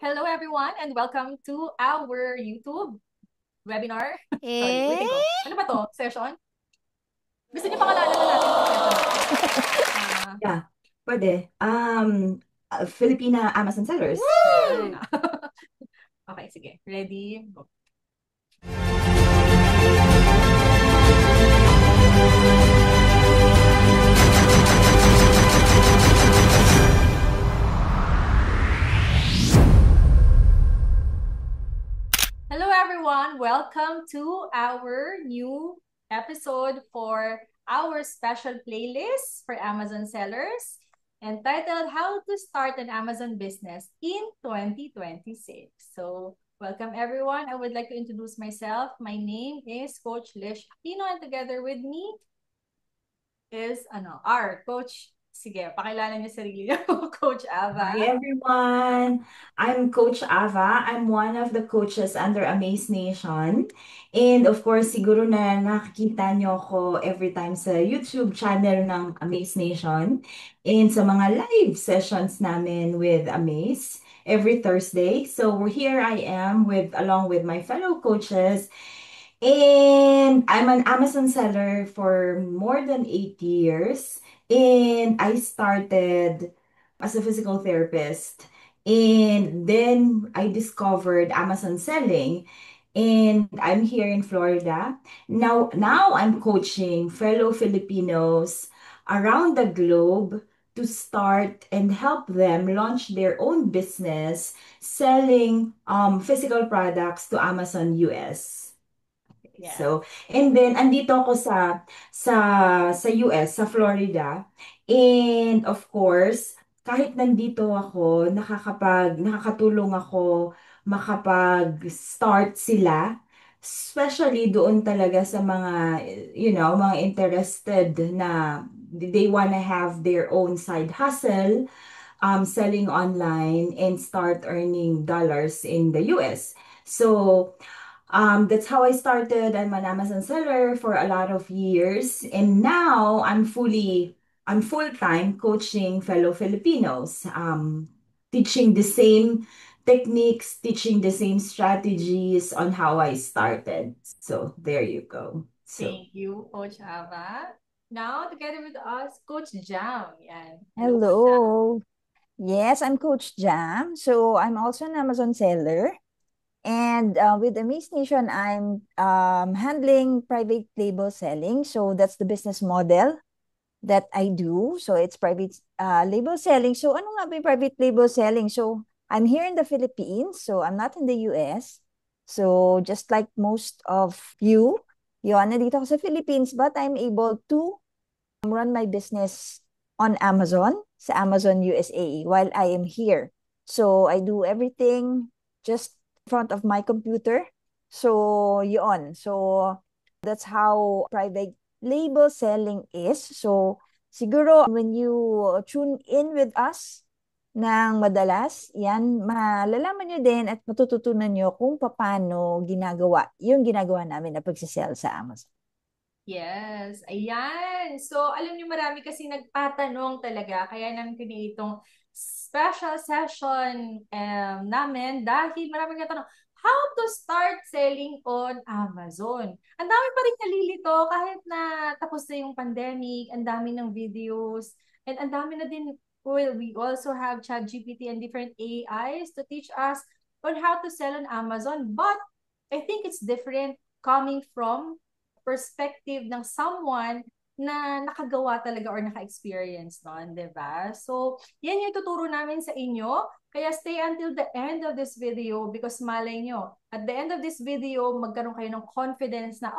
Hello everyone and welcome to our YouTube webinar. Sorry, Eh? ulitin ko. Ano ba to? Session? Gusto niyo pangalanan na natin itong session na to? Yeah, pwede. Filipina Amazon sellers. Yan. Okay, sige. Ready? Go. Hello everyone, welcome to our new episode for our special playlist for Amazon sellers entitled How to Start an Amazon Business in 2026. So, welcome everyone. I would like to introduce myself. My name is Coach Lish Aquino and together with me is our coach. Sige, pakilala niyo sarili niyo, Coach Ava. Hi everyone. I'm Coach Ava. I'm one of the coaches under Amaze Nation. And of course, siguro na nakikita nyo ako every time sa YouTube channel ng Amaze Nation and sa mga live sessions namin with Amaze every Thursday. So here I am along with my fellow coaches. And I'm an Amazon seller for more than 8 years. And I started as a physical therapist. And then I discovered Amazon selling. And I'm here in Florida. Now I'm coaching fellow Filipinos around the globe to start and help them launch their own business selling physical products to Amazon US. Yeah. So, and then andito ako sa US, sa Florida. And of course, kahit nandito ako, nakakatulong ako makapag-start sila. Especially doon talaga sa mga, mga interested na they wanna have their own side hustle, selling online and start earning dollars in the US. So, that's how I started. I'm an Amazon seller for a lot of years, and now I'm full-time coaching fellow Filipinos, teaching the same techniques, teaching the same strategies on how I started. So there you go. So Thank you, Coach Ava. Now, together with us, Coach Jam. Yan. Hello. Yes, I'm Coach Jam. So I'm also an Amazon seller. And with Amaze Nation, I'm handling private label selling. So that's the business model that I do. So it's private label selling. So ano nga ba yung private label selling? So I'm here in the Philippines. So I'm not in the US. So just like most of you, yun, nandito ako sa Philippines, but I'm able to run my business on Amazon, sa Amazon USA, while I am here. So I do everything just in front of my computer. So yun. So that's how private label selling is. So siguro when you tune in with us ng madalas, yan, malalaman nyo din at matututunan nyo kung paano ginagawa namin na pagsisell sa Amazon. Yes, ayan. So, alam niyo marami kasi nagtatanong talaga. Kaya namin create itong special session namin dahil marami nagtatanong, how to start selling on Amazon? Ang dami pa rin nalilito kahit na tapos na yung pandemic, ang dami ng videos, and ang dami na din, well, we also have ChatGPT and different AIs to teach us on how to sell on Amazon. But I think it's different coming from perspective ng someone na nakagawa talaga or naka-experience nun, di ba? So, yan yung tuturo namin sa inyo. Kaya stay until the end of this video because malay nyo, at the end of this video, magkaroon kayo ng confidence na,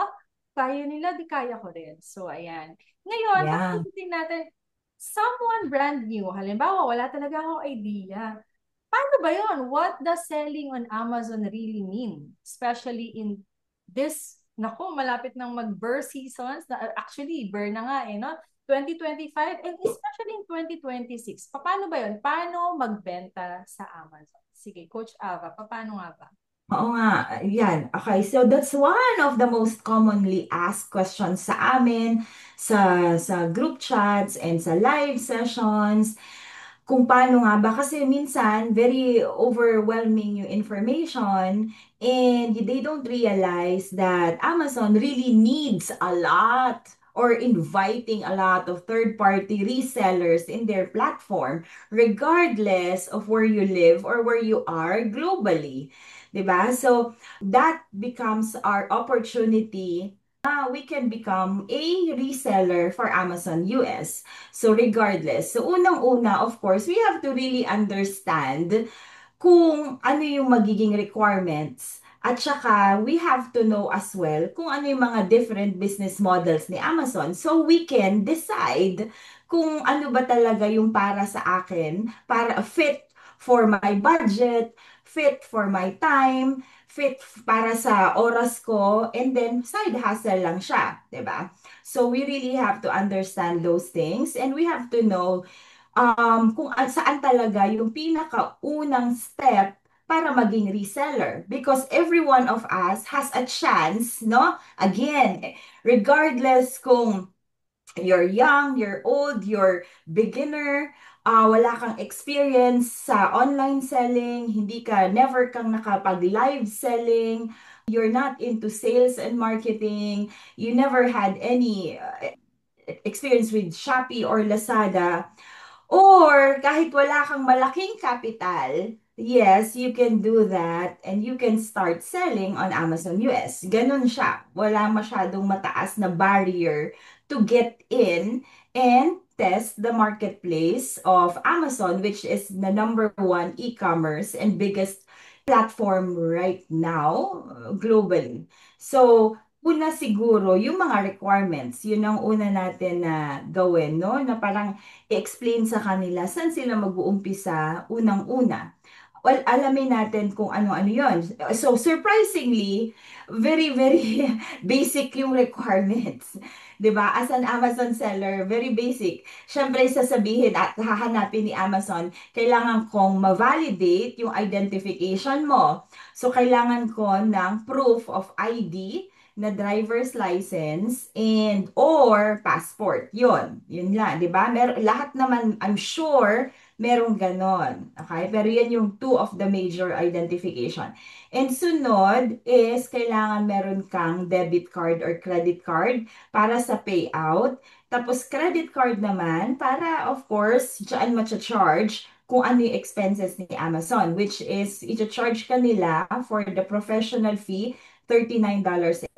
kaya nila, di kaya ko rin. So, ayan. Ngayon, yeah. pag-isitin natin, someone brand new, halimbawa, wala talaga akong idea. Paano ba yun? What does selling on Amazon really mean? Especially in this, naku, malapit ng mag-burr seasons. Actually, burr na nga no? 2025 and especially in 2026. Paano ba yun? Paano magbenta sa Amazon? Sige, Coach Ava, paano nga ba? Oo nga, yan. Okay, so that's one of the most commonly asked questions sa amin, sa group chats and sa live sessions. kung paano nga ba, kasi minsan very overwhelming yung information and they don't realize that Amazon really needs a lot or inviting a lot of third-party resellers in their platform regardless of where you live or where you are globally. 'Di ba? So that becomes our opportunity. We can become a reseller for Amazon US. So regardless, so unang-una, of course, we have to really understand kung ano yung magiging requirements. At saka, we have to know as well kung ano yung mga different business models ni Amazon so we can decide kung ano ba talaga yung para sa akin, para fit for my budget, fit for my time, fit para sa oras ko, and then side hustle lang siya, 'di ba? So we really have to understand those things and we have to know kung saan talaga yung pinakaunang step para maging reseller. Because every one of us has a chance, no? Again, regardless kung you're young, you're old, you're beginner, wala kang experience sa online selling, never kang nakapag-live selling, you're not into sales and marketing, you never had any experience with Shopee or Lazada, or kahit wala kang malaking capital, yes, you can do that and you can start selling on Amazon US. Ganun siya. Wala masyadong mataas na barrier to get in and test the marketplace of Amazon, which is the number one e-commerce and biggest platform right now globally. So, una siguro, yung mga requirements, yun ang una natin na gawin, no? Na parang i-explain sa kanila saan sila mag-uumpisa unang-una. Well, alamin natin kung ano-ano yon. So, surprisingly, very, very basic yung requirements. 'Di ba? As an Amazon seller, very basic. Siyempre, sasabihin at hahanapin ni Amazon, kailangan kong ma-validate yung identification mo. So, kailangan ko ng proof of ID na driver's license and or passport. Yun lang, 'di ba? Lahat naman, I'm sure, merong ganon. Okay? Pero yan yung two of the major identification. And sunod is kailangan meron kang debit card or credit card para sa payout. Tapos credit card naman para, of course, dyan charge kung ano yung expenses ni Amazon, which is i-charge ka nila for the professional fee, $39.99.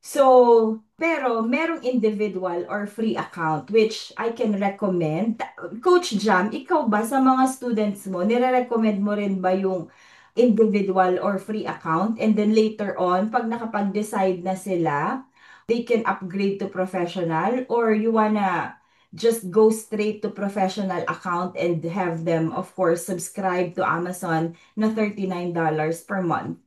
So, pero merong individual or free account which I can recommend. Coach Jam, ikaw ba sa mga students mo, nire-recommend mo rin ba yung individual or free account? And then later on, pag nakapag-decide na sila, they can upgrade to professional, or you wanna just go straight to professional account and have them, of course, subscribe to Amazon na $39 per month?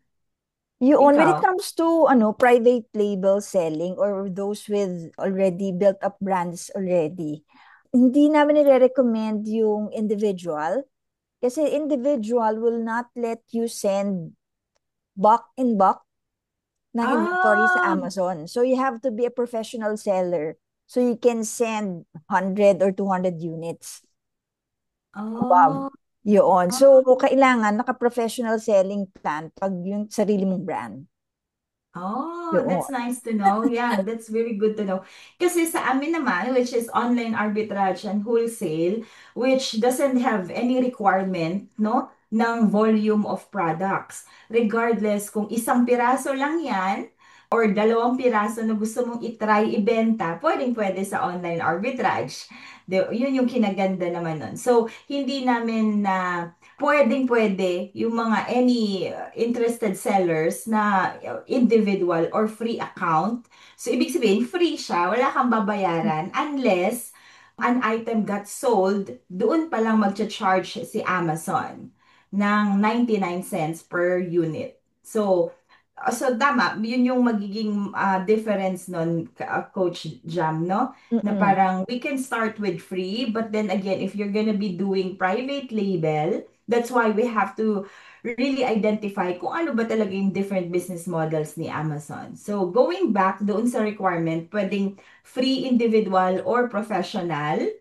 Yun, when it Ikaw? comes to private label selling or those with already built up brands already, hindi namin nire-recommend yung individual kasi individual will not let you send bulk in bulk ng inventory sa Ah, Amazon. So you have to be a professional seller. So you can send 100 or 200 units above. oh, Yun. So, oh, kailangan naka-professional selling plan pag yung sarili mong brand. oh, Yun. that's nice to know. Yeah, that's very good to know. Kasi sa amin naman, which is online arbitrage and wholesale, which doesn't have any requirement, no, ng volume of products. Regardless kung isang piraso lang yan, or dalawang piraso na gusto mong itry ibenta, pwedeng-pwede sa online arbitrage. Yun yung kinaganda naman nun. So, hindi namin na pwedeng-pwede yung mga any interested sellers na individual or free account. So, ibig sabihin, free siya, wala kang babayaran unless an item got sold, doon pa lang magcha-charge si Amazon ng 99 cents per unit. So tama, yun yung magiging difference nun, Coach Jam, no? Na Mm-mm. parang we can start with free, but then again, if you're gonna be doing private label, that's why we have to really identify kung ano ba talaga yung different business models ni Amazon. So going back doon sa requirement, pwedeng free individual or professional.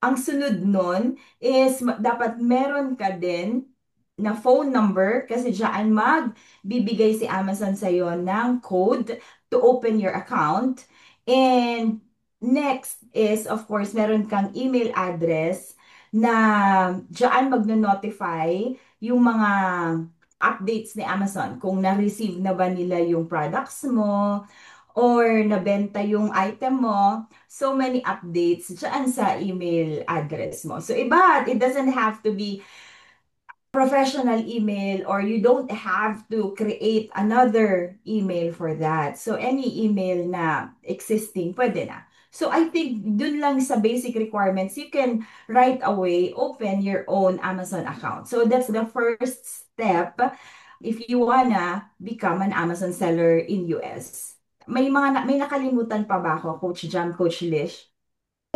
ang sunod nun is dapat meron ka din na phone number kasi diyan magbibigay si Amazon sa'yo ng code to open your account. And next is, of course, meron kang email address na diyan magno-notify yung mga updates ni Amazon kung na-receive na ba nila yung products mo or nabenta yung item mo, so many updates dyan sa email address mo. So iba, it doesn't have to be professional email or you don't have to create another email for that. So any email na existing, pwede na. So I think dun lang sa basic requirements, you can right away open your own Amazon account. So that's the first step if you wanna become an Amazon seller in US. May nakalimutan pa ba ako, Coach Jam, Coach Lish?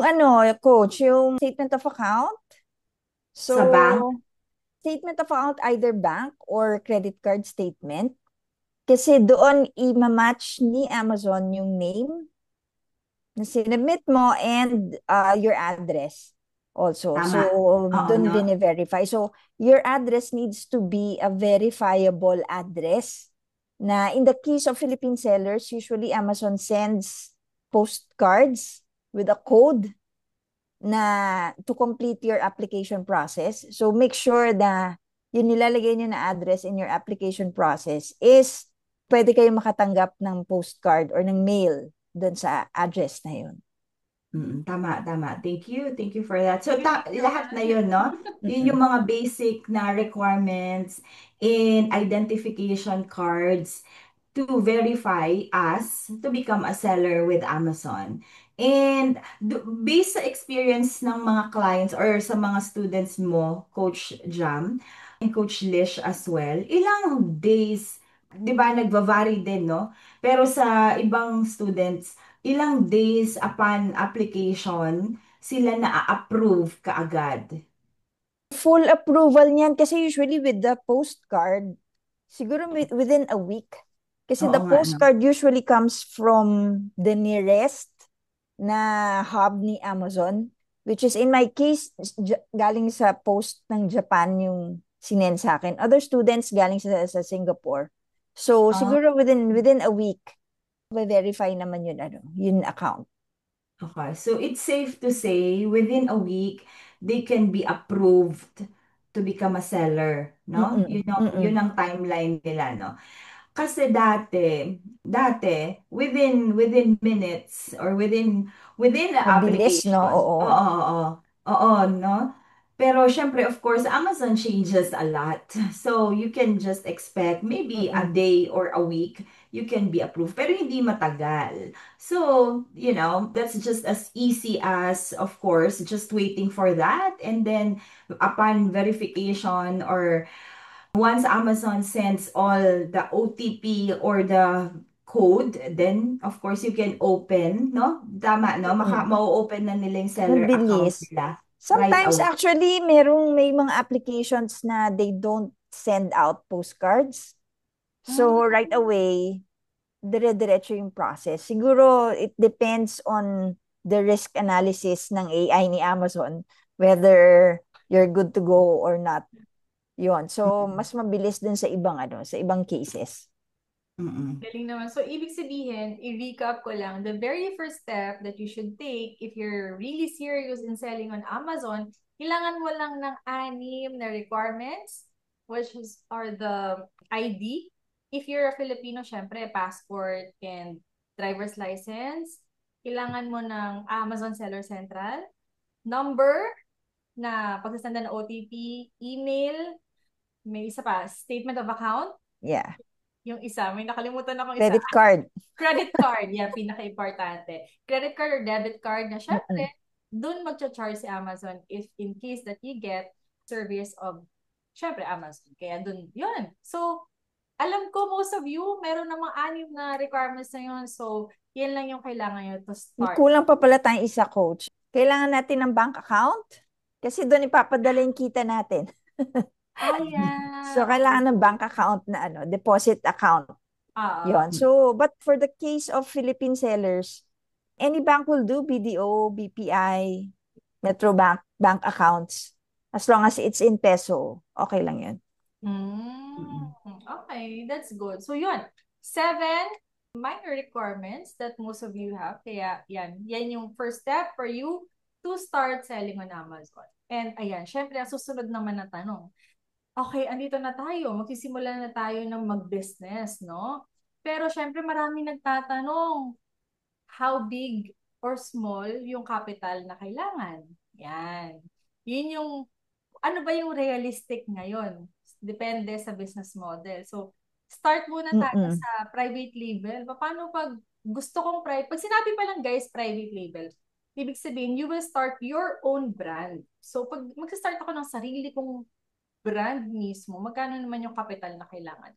Ano, coach, yung statement of account. Sa bank? So, statement of account, either bank or credit card statement. Kasi doon i-match ni Amazon yung name na sinubmit mo and your address also. So, Tama. Oo, doon no? din i-verify. So, your address needs to be a verifiable address na in the case of Philippine sellers, usually Amazon sends postcards with a code na to complete your application process. So, make sure na yung nilalagay nyo na address in your application process is pwede kayo makatanggap ng postcard or ng mail doon sa address na yun. Tama, tama. Thank you. Thank you for that. So, lahat na Yun. yun, no? Yun yung mga basic na requirements in identification cards to verify us to become a seller with Amazon. And based sa experience ng mga clients or sa mga students mo, Coach Jam, and Coach Lish as well, ilang days, di ba, nagva-vary din, no? Pero sa ibang students, ilang days upon application, sila na-approve kaagad. Full approval niyan kasi usually with the postcard, siguro within a week. Kasi Oo the nga, no? postcard usually comes from the nearest na hub ni Amazon, which is in my case, galing sa post ng Japan yung sinend sa akin. Other students galing sa Singapore. So, Oh, siguro within a week, verify naman yun, yun account. okay. So it's safe to say within a week, they can be approved to become a seller, no? Mm-mm, Yun mm-mm. ang timeline nila, no? Kasi dati within minutes or within the Mabilis, no? application. Oo. Oo, no? Pero syempre, of course, Amazon changes a lot. So you can just expect maybe a Mm-mm. day or a week you can be approved. Pero hindi matagal. So, that's just as easy as, of course, just waiting for that. And then upon verification or once Amazon sends all the OTP or the code, then of course you can open, no? Tama, no? Mm-mm. Ma-open na nila yung seller account Mabilis. nila right Sometimes away. actually may mga applications na they don't send out postcards. So right away, dire-diretso yung process. Siguro it depends on the risk analysis ng AI ni Amazon whether you're good to go or not. Yon. So mas mabilis din sa ibang cases. Mm-mm. Galing naman. So, ibig sabihin, i-recap ko lang, the very first step that you should take if you're really serious in selling on Amazon, kailangan mo lang ng 6 na requirements, are the ID. If you're a Filipino, syempre, passport and driver's license. Kailangan mo ng Amazon Seller Central, number na pagsasanda ng OTP, email, may isa pa, statement of account, Yeah. yung isa, may nakalimutan akong isa. Credit card. Credit card, yan, pinaka-importante. Credit card or debit card na Mm-mm. syempre, dun magcha-charge si Amazon if in case that you get service of, syempre, Amazon. Kaya dun, yun. So, alam ko most of you, meron namang 6 na requirements na yun. So, yan lang yung kailangan nyo to May start. kulang pa pala tayong isa, coach. Kailangan natin ng bank account kasi doon ipapadala yung kita natin. So, Yeah. kailangan ng bank account na deposit account. Yon. So, but for the case of Philippine sellers, any bank will do, BDO, BPI. Metro bank accounts. As long as it's in peso, okay lang yun. Mm, okay, that's good. So yun, 7 minor requirements that most of you have. Kaya yan yung first step for you to start selling on Amazon. And ayan, syempre, ang susunod naman na tanong. Okay, andito na tayo. Magsisimula na tayo ng mag-business, no? Pero syempre, marami nagtatanong, how big or small yung capital na kailangan? Yan. Yun yung ano ba yung realistic ngayon? Depende sa business model. So, start muna tayo Mm-mm. sa private label. Paano pag gusto kong private, pag sinabi pa lang guys, private label, ibig sabihin, you will start your own brand. So, pag mag-start ako ng sarili kong brand mismo, magkano naman yung capital na kailangan?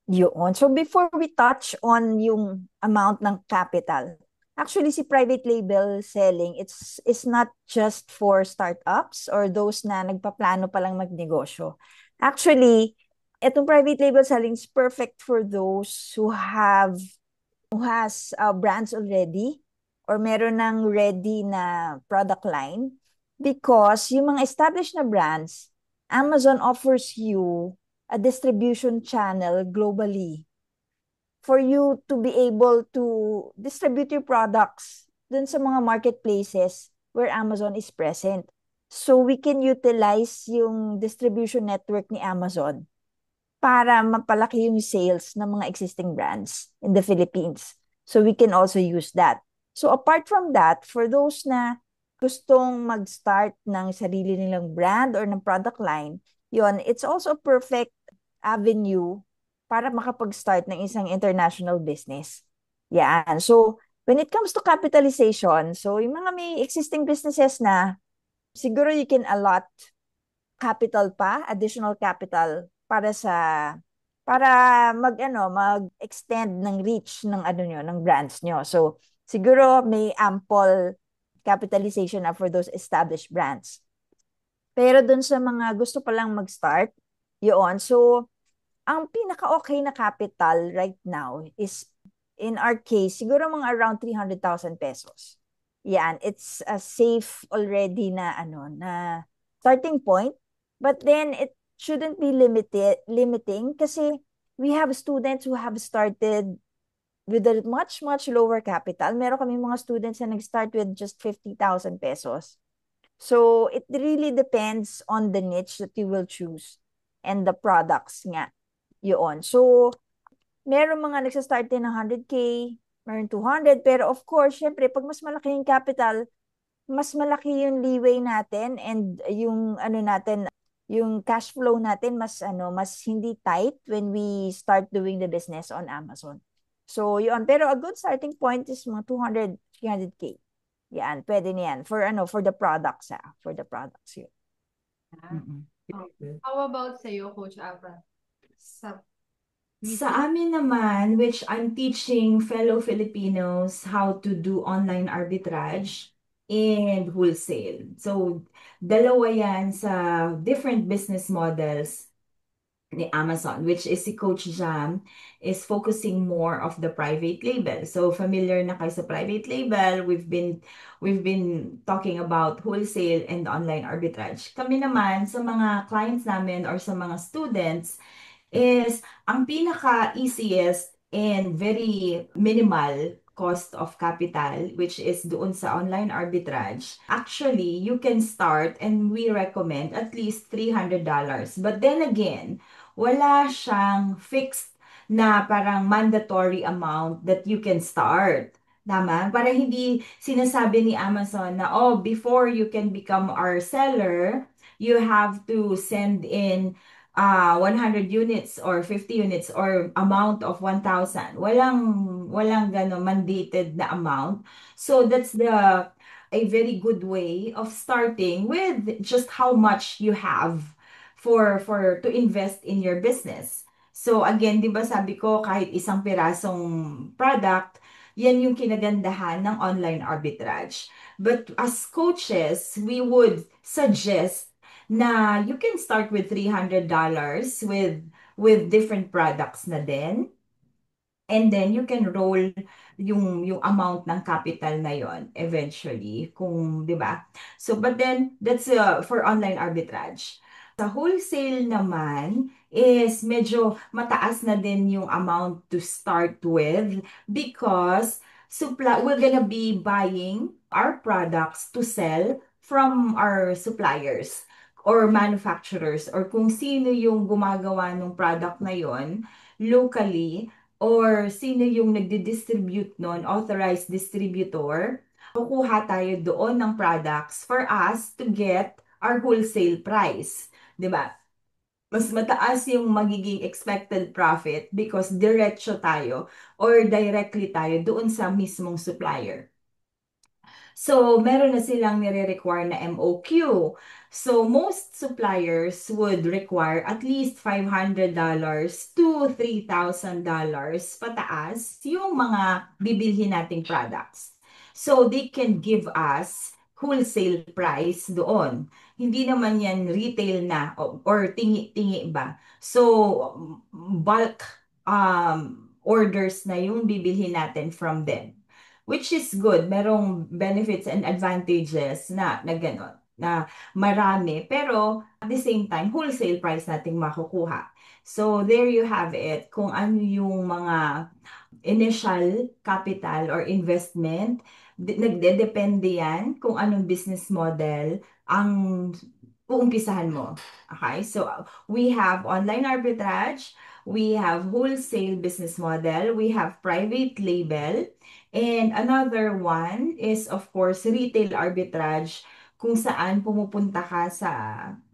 Yun. So before we touch on yung amount ng capital, actually si private label selling, it's not just for startups or those na nagpaplano pa lang magnegosyo. Actually, itong private label selling is perfect for those who has brands already or meron ng ready na product line because yung mga established na brands, Amazon offers you a distribution channel globally for you to be able to distribute your products dun sa mga marketplaces where Amazon is present. So we can utilize yung distribution network ni Amazon para mapalaki yung sales ng mga existing brands in the Philippines. So we can also use that. So apart from that, for those na gustong mag-start ng sarili nilang brand or ng product line, yon, it's also a perfect avenue para makapag-start ng isang international business. Yan. So, when it comes to capitalization, so yung mga may existing businesses na, siguro you can allot capital pa, additional capital para mag-extend ng reach ng ng brands nyo. So, siguro may ample capitalization na for those established brands. Pero dun sa mga gusto pa lang mag-start, yun. So, ang pinaka-okay na capital right now is, in our case, siguro mga around 300,000 pesos. Yan, it's a safe already na starting point. But then it shouldn't be limiting kasi we have students who have started with a much, much lower capital. Meron kami mga students na nag-start with just 50,000 pesos. So, it really depends on the niche that you will choose and the products nga. Yun. So, meron mga nagsastart din ng 100K, meron 200, pero of course, syempre, pag mas malaki yung capital, mas malaki yung leeway natin and yung natin, yung cash flow natin mas hindi tight when we start doing the business on Amazon. So, yun. Pero a good starting point is mga 200, 300K. Yan, pwede niyan for the products for the products yun. Mm-mm. Oh. Very good. How about sa'yo, Coach Ava? Sa Sa amin naman, which I'm teaching fellow Filipinos how to do online arbitrage and wholesale. So, dalawa yan sa different business models ni Amazon, which is si Coach Jam, is focusing more of the private label. So familiar na kayo sa private label, we've been talking about wholesale and online arbitrage. Kami naman sa mga clients namin or sa mga students is ang pinaka-easiest and very minimal cost of capital, which is doon sa online arbitrage. Actually, you can start and we recommend at least $300. But then again, wala siyang fixed na parang mandatory amount that you can start. Tama? Para hindi sinasabi ni Amazon na, oh, before you can become our seller, you have to send in 100 units or 50 units or amount of 1,000. Walang mandated na amount. So that's a very good way of starting with just how much you have for to invest in your business. So again, 'di ba sabi ko kahit isang pirasong product, yan yung kinagandahan ng online arbitrage. But as coaches, we would suggest na you can start with $300 with different products na din. And then you can roll yung amount ng capital na yon eventually, kung 'di ba? So but then that's for online arbitrage. Sa wholesale naman is medyo mataas na din yung amount to start with because we're gonna be buying our products to sell from our suppliers or manufacturers or kung sino yung gumagawa ng product na yon locally or sino yung nagdi-distribute nun, authorized distributor, kukuha tayo doon ng products for us to get our wholesale price. 'Di ba? Mas mataas yung magiging expected profit because diretso tayo or directly tayo doon sa mismong supplier. So, meron na silang nire-require na MOQ. So, most suppliers would require at least $500 to $3,000 pataas yung mga bibilhin nating products. So, they can give us wholesale price doon. Hindi naman yan retail na or tingi-tingi ba. So, bulk orders na yung bibilhin natin from them. Which is good. Merong benefits and advantages na gano'n, na marami. Pero at the same time, wholesale price nating makukuha. So there you have it. Kung ano yung mga initial capital or investment, nagdedepende yan kung anong business model ang uumpisahan mo. Okay? So we have online arbitrage, we have wholesale business model, we have private label, and another one is of course retail arbitrage kung saan pumupunta ka sa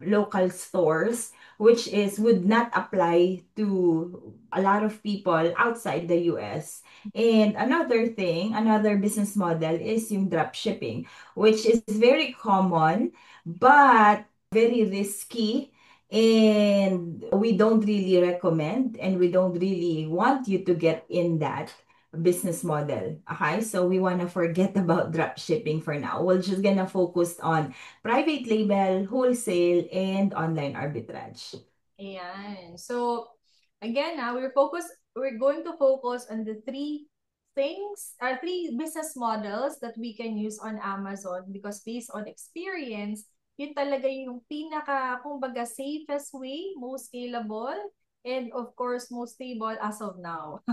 local stores which is would not apply to a lot of people outside the US. And another thing, another business model is yung drop shipping, which is very common but very risky, and we don't really recommend and we don't really want you to get in that business model. Okay, so we want to forget about drop shipping for now. We're just gonna focus on private label, wholesale, and online arbitrage. Ayan. So, again, we're going to focus on the three business models that we can use on Amazon because based on experience, yun talaga yung kumbaga, safest way, most scalable, and of course, most stable as of now.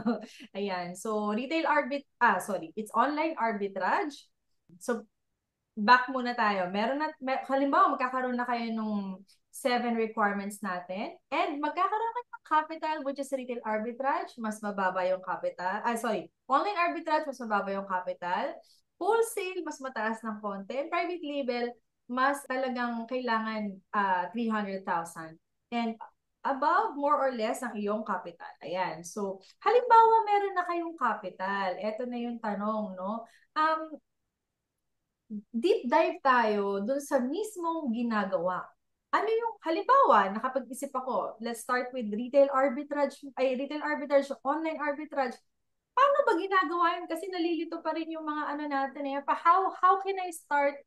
Ayan. So, it's online arbitrage. So, back muna tayo. Halimbawa, magkakaroon na kayo nung 7 requirements natin and magkakaroon kayo ng capital which is retail arbitrage, mas mababa yung capital. Online arbitrage, mas mababa yung capital. Wholesale, mas mataas ng konti. Private label, mas talagang kailangan 300,000. And above, more or less, ang iyong capital. Ayan. So, halimbawa, meron na kayong capital. Ito na yung tanong, no? Deep dive tayo dun sa mismong ginagawa. Ano yung, halimbawa, nakapag-isip ako, let's start with retail arbitrage, online arbitrage. Paano ba ginagawa yun? Kasi nalilito pa rin yung mga ano natin eh. How can I start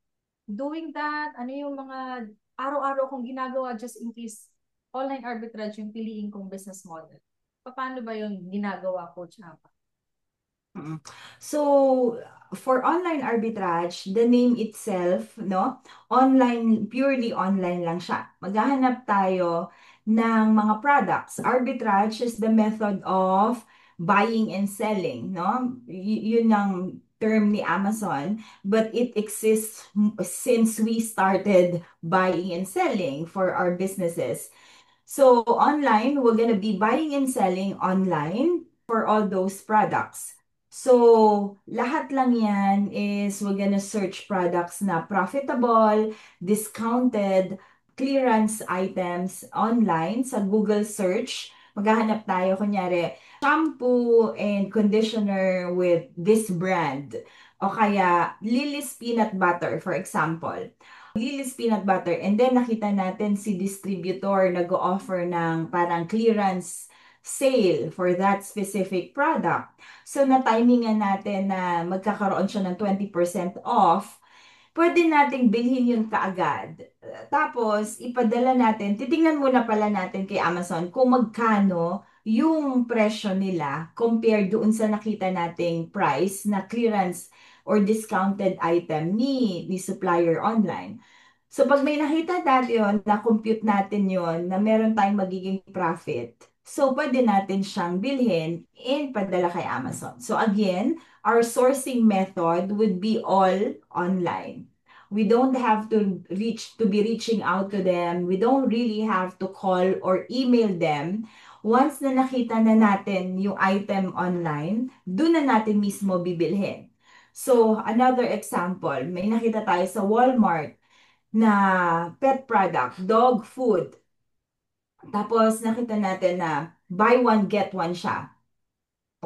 doing that? Ano yung mga araw-araw kong ginagawa just in case online arbitrage yung piliin kong business model? Paano ba yung ginagawa ko, Chapa? So, for online arbitrage, the name itself, no? Online, purely online lang siya. Maghahanap tayo ng mga products. Arbitrage is the method of buying and selling, no? Yun ang term ni Amazon, but it exists since we started buying and selling for our businesses. So, online, we're gonna be buying and selling online for all those products. So, lahat lang yan is we're gonna search products na profitable, discounted, clearance items online sa Google search. Maghahanap tayo, kunyari, shampoo and conditioner with this brand. O kaya, Lily's Peanut Butter, for example. Lily's Peanut Butter. And then, nakita natin si distributor nag-o-offer ng parang clearance sale for that specific product. So, na-timingan natin na magkakaroon siya ng 20% off, pwede nating bilhin yun kaagad. Tapos, ipadala natin, titingnan muna pala natin kay Amazon kung magkano yung presyo nila compared doon sa nakita nating price na clearance or discounted item ni supplier online. So pag may nakita natin yun, na-compute natin yon na meron tayong magiging profit, so pwede natin siyang bilhin and padala kay Amazon. So again, our sourcing method would be all online. We don't have to be reaching out to them. We don't really have to call or email them. Once na nakita na natin yung item online, doon na natin mismo bibilhin. So, another example, may nakita tayo sa Walmart na pet product, dog food. Tapos nakita natin na buy one get one siya,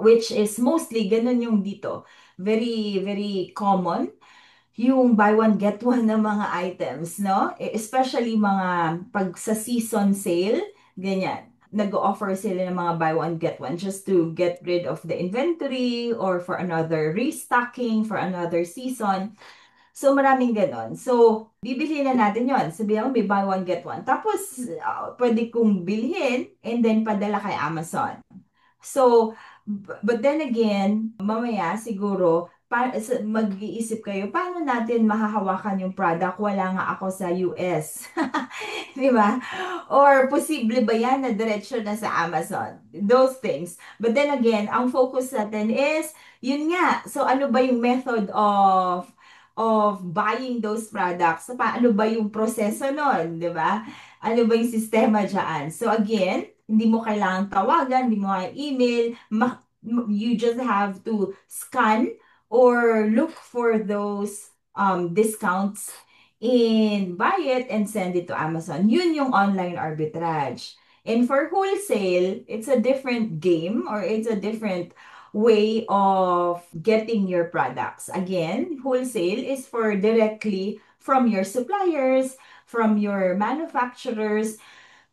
which is mostly ganun yung dito. Very, very common yung buy one get one ng mga items, no? Especially mga pag sa season sale, ganyan. Nag-offer sila ng mga buy one get one just to get rid of the inventory or for another restocking for another season. So, maraming ganon. So, bibili na natin yon. Sabihin mo, may buy one, get one. Tapos, pwede kong bilhin and then padala kay Amazon. So, but then again, mamaya siguro, mag-iisip kayo, paano natin mahahawakan yung product? Wala nga ako sa US. Di ba? Or posible ba yan na diretsyo na sa Amazon? Those things. But then again, ang focus natin is, yun nga. So, ano ba yung method of buying those products? So, paano ba yung proseso nun? Di ba? Ano ba yung sistema dyan? So, again, hindi mo kailangang tawagan, hindi mo kailangang email, you just have to scan or look for those discounts and buy it and send it to Amazon. Yun yung online arbitrage. And for wholesale, it's a different game or it's a different way of getting your products. Again, wholesale is for directly from your suppliers, from your manufacturers.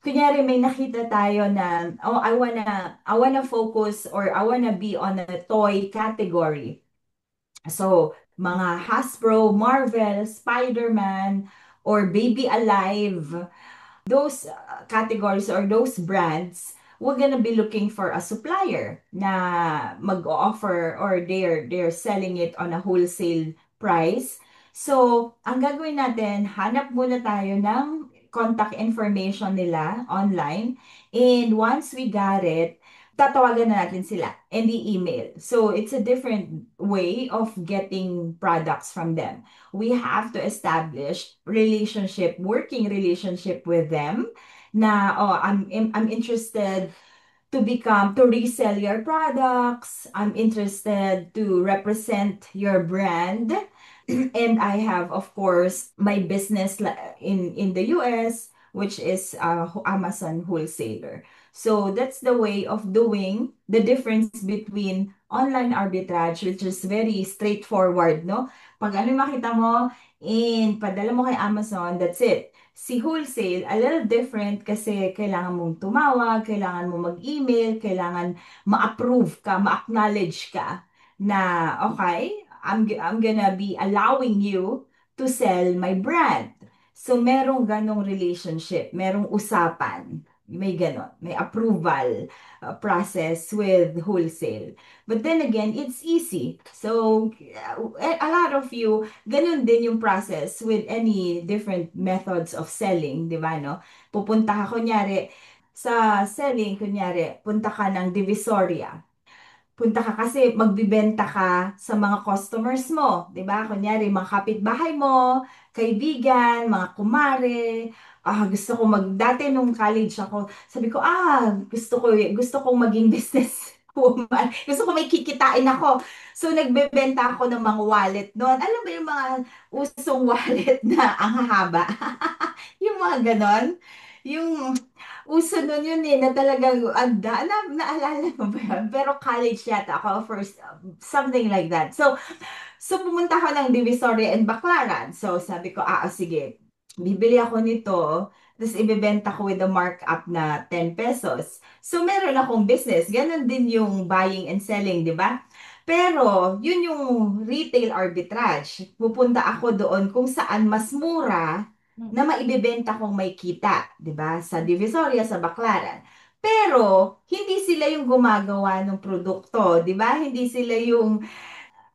Kunyari may nakita tayo na, oh, I wanna focus or I wanna be on a toy category. So, mga Hasbro, Marvel, Spider-Man, or Baby Alive, those categories or those brands, we're gonna be looking for a supplier na mag-offer or they're selling it on a wholesale price. So, ang gagawin natin, hanap muna tayo ng contact information nila online. And once we got it, tatawagan na natin sila and i-email. So, it's a different way of getting products from them. We have to establish working relationship with them na, oh, I'm interested to resell your products. I'm interested to represent your brand. And I have, of course, my business in the US, which is Amazon wholesaler. So that's the way of doing the difference between online arbitrage, which is very straightforward, no? Pag ano makita mo, and padala mo kay Amazon, that's it. Si wholesale, a little different kasi kailangan mong tumawag, kailangan mo mag-email, kailangan ma-approve ka, ma-acknowledge ka na, okay, I'm gonna be allowing you to sell my brand. So, merong ganong relationship, merong usapan, may ganon, may approval process with wholesale. But then again, it's easy. So, a lot of you, ganun din yung process with any different methods of selling, di ba, no? Pupunta ka, kunyari, sa selling, kunyari, punta ka ng Divisoria. Punta ka kasi magbibenta ka sa mga customers mo, 'di ba? Kunyari, mga kapitbahay mo, kaibigan, mga kumare. Gusto ko dati nung college ako, sabi ko, gusto kong maging business woman. Gusto ko may kikitain ako. So, nagbebenta ako ng mga wallet noon. Alam mo yung mga usong wallet na ang hahaba? Yung mga ganon. Yung uso nun yun na talagang, naalala mo ba yun? Pero college yata ako, first, something like that. So pumunta ako ng Divisoria and Baclaran. So, sabi ko, sige, bibili ako nito, tapos ibebenta ko with a markup na 10 pesos. So, meron akong business. Ganon din yung buying and selling, di ba? Pero, yun yung retail arbitrage. Pupunta ako doon kung saan mas mura na maibebenta kong may kita, 'di ba? Sa Divisoria, sa Baclaran. Pero, hindi sila yung gumagawa ng produkto, di ba? Hindi sila yung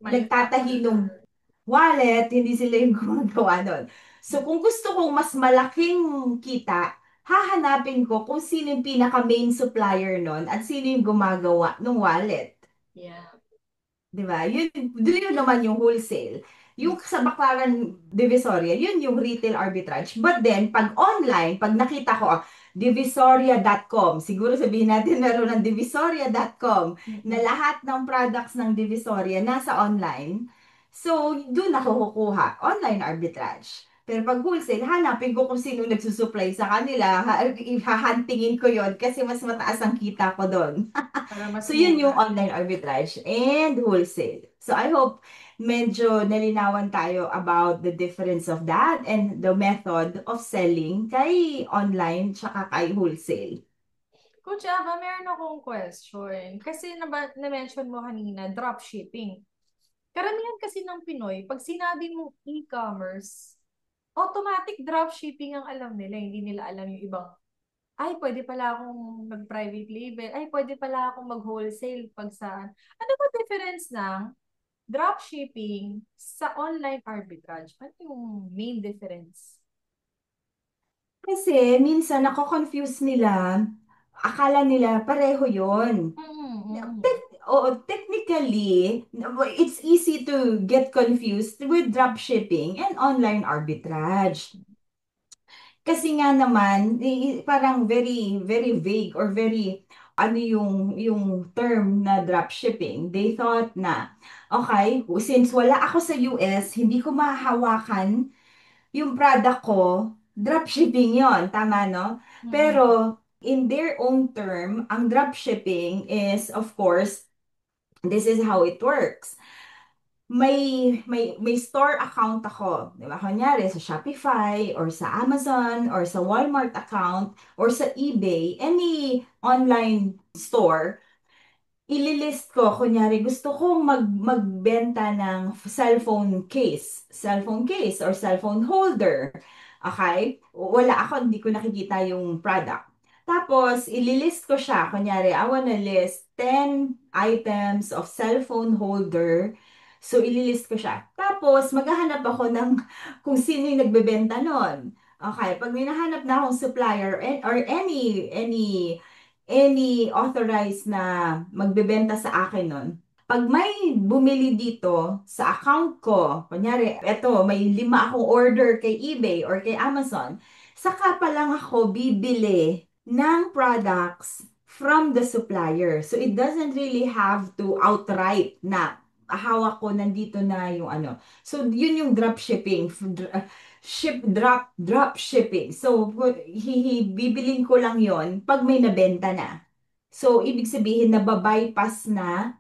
nagtatahi ng Manufacturer. wallet, hindi sila yung gumagawa nun. So, kung gusto kong mas malaking kita, hahanapin ko kung sino yung pinaka-main supplier nun at sino yung gumagawa ng wallet. Yeah. 'Di ba? Yun naman yung wholesale. Yung sa Baclaran Divisoria, yun yung retail arbitrage. But then, pag online, pag nakita ko, divisoria.com, siguro sabihin natin meron ng divisoria.com na Mm-mm. lahat ng products ng Divisoria nasa online. So, doon ako kukuha. Online arbitrage. Pero pag wholesale, hanapin ko kung sino nagsusupply sa kanila. Hahantingin ko yon kasi mas mataas ang kita ko doon. Para mas So, yun yung mura. online arbitrage and wholesale. So, I hope medyo nalinawan tayo about the difference of that and the method of selling kay online tsaka kay wholesale. Coach Ava, meron akong question. Kasi na-mention mo kanina, dropshipping. Karamihan kasi ng Pinoy, pag sinabi mo e-commerce, automatic dropshipping ang alam nila. Hindi nila alam yung ibang, ay, pwede pala akong mag-private label. Ay, pwede pala akong mag-wholesale pag saan. Ano ba difference ng dropshipping sa online arbitrage? Ano yung main difference? Kasi minsan nako-confuse nila, akala nila pareho yon. Mm, mm. Oo, technically, it's easy to get confused with dropshipping and online arbitrage. Kasi nga naman, parang very, very vague or very, ano yung term na dropshipping. They thought na, okay, since wala ako sa US, hindi ko mahahawakan yung product ko, dropshipping yon, tama no? Mm. Pero, in their own term, ang dropshipping is, of course, this is how it works. May store account ako, 'di ba? Kunyari sa Shopify or sa Amazon or sa Walmart account or sa eBay, any online store, ililist ko, kunyari gusto kong magbenta ng cellphone case or cellphone holder. Okay? Wala ako, hindi ko nakikita yung product. Tapos, ililist ko siya. Kunyari, I wanna list 10 items of cellphone holder. So, ililist ko siya. Tapos, maghahanap ako ng kung sino yung nagbebenta nun. Okay, pag may nahanap na akong supplier or any authorized na magbebenta sa akin nun, pag may bumili dito sa account ko, kunyari, eto, may 5 akong order kay eBay or kay Amazon, saka pa lang ako bibili ng products from the supplier. So, it doesn't really have to outright na hawak ko nandito na yung ano. So, yun yung drop shipping. Drop shipping. So, bibilin ko lang yon pag may nabenta na. So, ibig sabihin na bypass na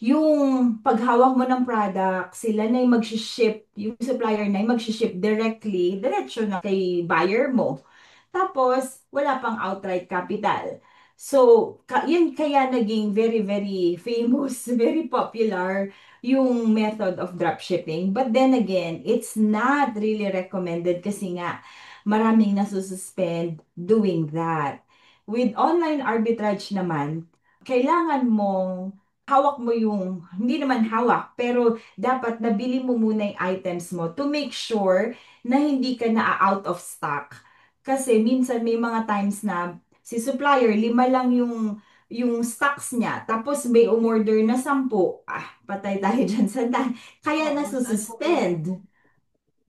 yung paghawak mo ng product, sila na yung mag-ship, yung supplier na yung mag-ship directly, diretsyo na kay buyer mo. Tapos, wala pang outright capital. So, yun kaya naging very, very famous, very popular yung method of dropshipping. But then again, it's not really recommended kasi nga maraming nasususpend doing that. With online arbitrage naman, kailangan mong hawak mo yung, hindi naman hawak, pero dapat nabili mo muna yung items mo to make sure na hindi ka na out of stock. Kasi minsan may mga times na si supplier, 5 lang yung stocks niya. Tapos may umorder na 10. Patay tayo dyan sa dahil. Kaya Oo, saan pupunta? nasususpend.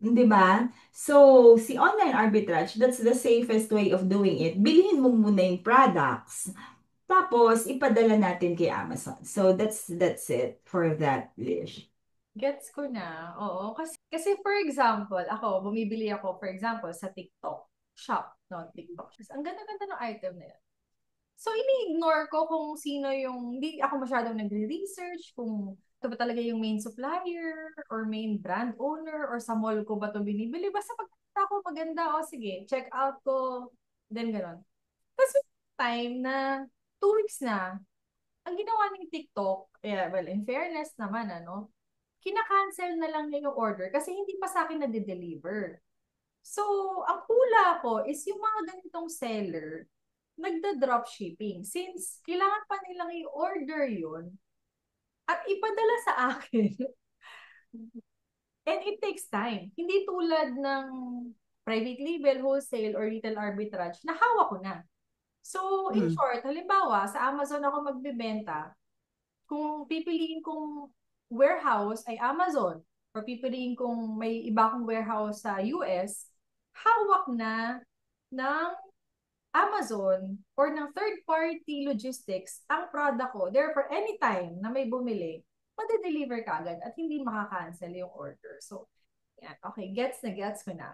Di ba? So, si online arbitrage, that's the safest way of doing it. Bilhin mo muna yung products. Tapos, ipadala natin kay Amazon. So, that's it for that, Lish. Gets ko na. Oo. Kasi for example, ako, bumibili ako, for example, sa TikTok shop, no, TikTok. Ang ganda-ganda ng item na yan. So, ini-ignore ko kung sino yung, hindi ako masyadong nagre-research kung ito ba talaga yung main supplier or main brand owner or sa mall ko ba ito binibili. Basta pag nakita ko maganda, o sige, check out ko, then gano'n. Tapos may time na 2 weeks na, ang ginawa ng TikTok, yeah, well, in fairness naman, ano, kina-cancel na lang niya yung order kasi hindi pa sa akin na-deliver. So, ang hula ko is yung mga ganitong seller, nagda-drop shipping. Since kailangan pa nilang i-order yun at ipadala sa akin. And it takes time. Hindi tulad ng private label, wholesale, or retail arbitrage na hawak ko na. So, in Mm. short, halimbawa, sa Amazon ako magbebenta, kung pipiliin kong warehouse ay Amazon, or pipiliin kong may iba akong warehouse sa US, hawak na ng Amazon or ng third-party logistics ang product ko. Therefore, anytime na may bumili, made-deliver ka agad at hindi makakancel yung order. So, yan. Okay, gets na gets ko na.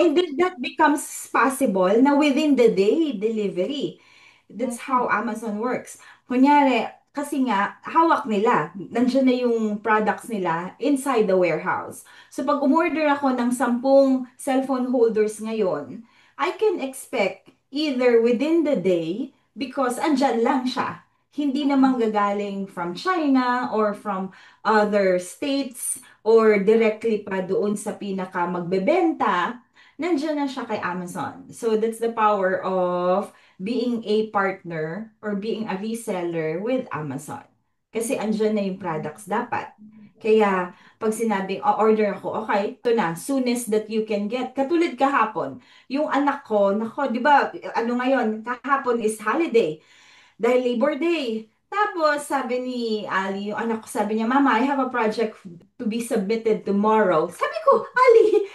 And So, then that becomes possible na within the day delivery. That's how mm, Amazon works. Kunyari, kasi nga, hawak nila. Nandiyan na yung products nila inside the warehouse. So pag umorder ako ng 10 cellphone holders ngayon, I can expect either within the day because andyan lang siya. Hindi naman gagaling from China or from other states or directly pa doon sa pinaka magbebenta, nandiyan na siya kay Amazon. So that's the power of being a partner or being a reseller with Amazon. Kasi andyan na yung products dapat. Kaya pag sinabing, order ako, okay, ito na, soonest that you can get. Katulad kahapon, yung anak ko, nako, di ba, ano ngayon, kahapon is holiday dahil Labor Day. Tapos, sabi ni Ali, yung anak ko, sabi niya, Mama, I have a project to be submitted tomorrow. Sabi ko, Ali,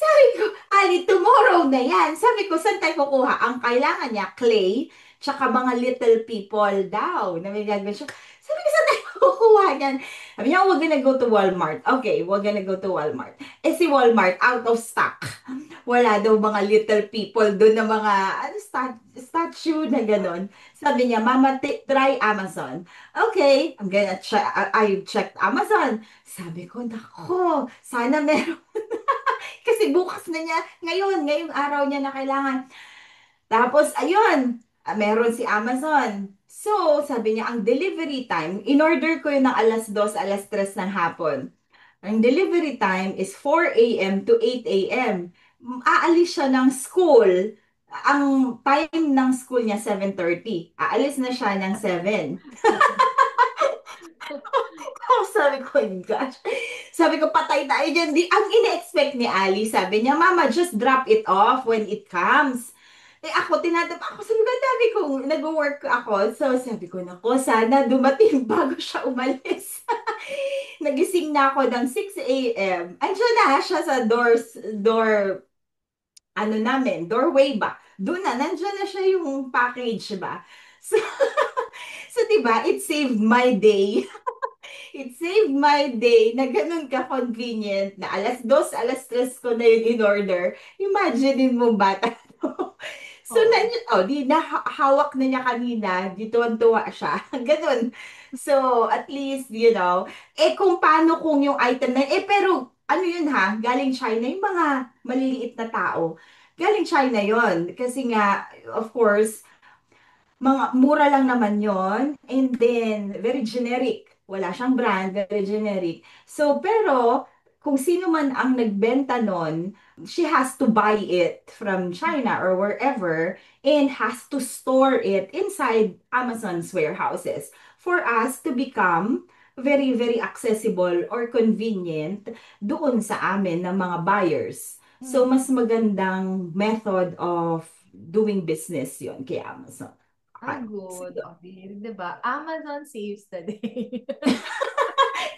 sabi ko, Ali, tomorrow na yan. Sabi ko, saan tayo kukuha? Ang kailangan niya, clay, tsaka mga little people daw. Na may gagawin siya. Sabi ko, saan tayo kukuha yan? Sabi niya, we're gonna go to Walmart. Okay, we're gonna go to Walmart. Eh si Walmart, out of stock. Wala daw mga little people doon na mga ano, statue na gano'n. Sabi niya, Mama, try Amazon. Okay, I'm gonna check. I checked Amazon. Sabi ko, nako, sana meron. Kasi bukas na niya, ngayong araw niya na kailangan. Tapos, ayun, meron si Amazon. So, sabi niya, ang delivery time, in-order ko yun ng alas 2, alas 3 ng hapon. Ang delivery time is 4 a.m. to 8 a.m. Aalis siya ng school. Ang time ng school niya 7:30. Aalis na siya ng 7. Sabi ko, "Oh gosh." Sabi ko, patay tayo dyan. Ang ine-expect ni Ali, sabi niya, Mama, just drop it off when it comes. Eh ako, tinatapa ako sa lugar, sabi ko, nag-work ako. So sabi ko, nako, sana dumating bago siya umalis. Nagising na ako ng 6 a.m. Andiyan na siya sa door, ano namin, doorway ba? Doon na, nandiyan na siya yung package ba? So, so 'di ba, it saved my day. It saved my day na ganun ka-convenient na alas 2, alas 3 ko na yun in order. Imagine mo bata to. So, oo. di na hawak na niya kanina, di tuwan-tuwa siya. Ganun. So, at least, kung paano kung yung item na, pero, ano yun ha, galing China, yung mga maliliit na tao, galing China yon. Kasi nga, of course, mga mura lang naman yon, and then very generic. Wala siyang brand, very generic. So, pero kung sino man ang nagbenta nun, she has to buy it from China or wherever and has to store it inside Amazon's warehouses for us to become very, very accessible or convenient doon sa amin ng mga buyers. So, Hmm. mas magandang method of doing business yon kay Amazon. Ah, Okay. good. Sige. O, di ba? Amazon saves the day.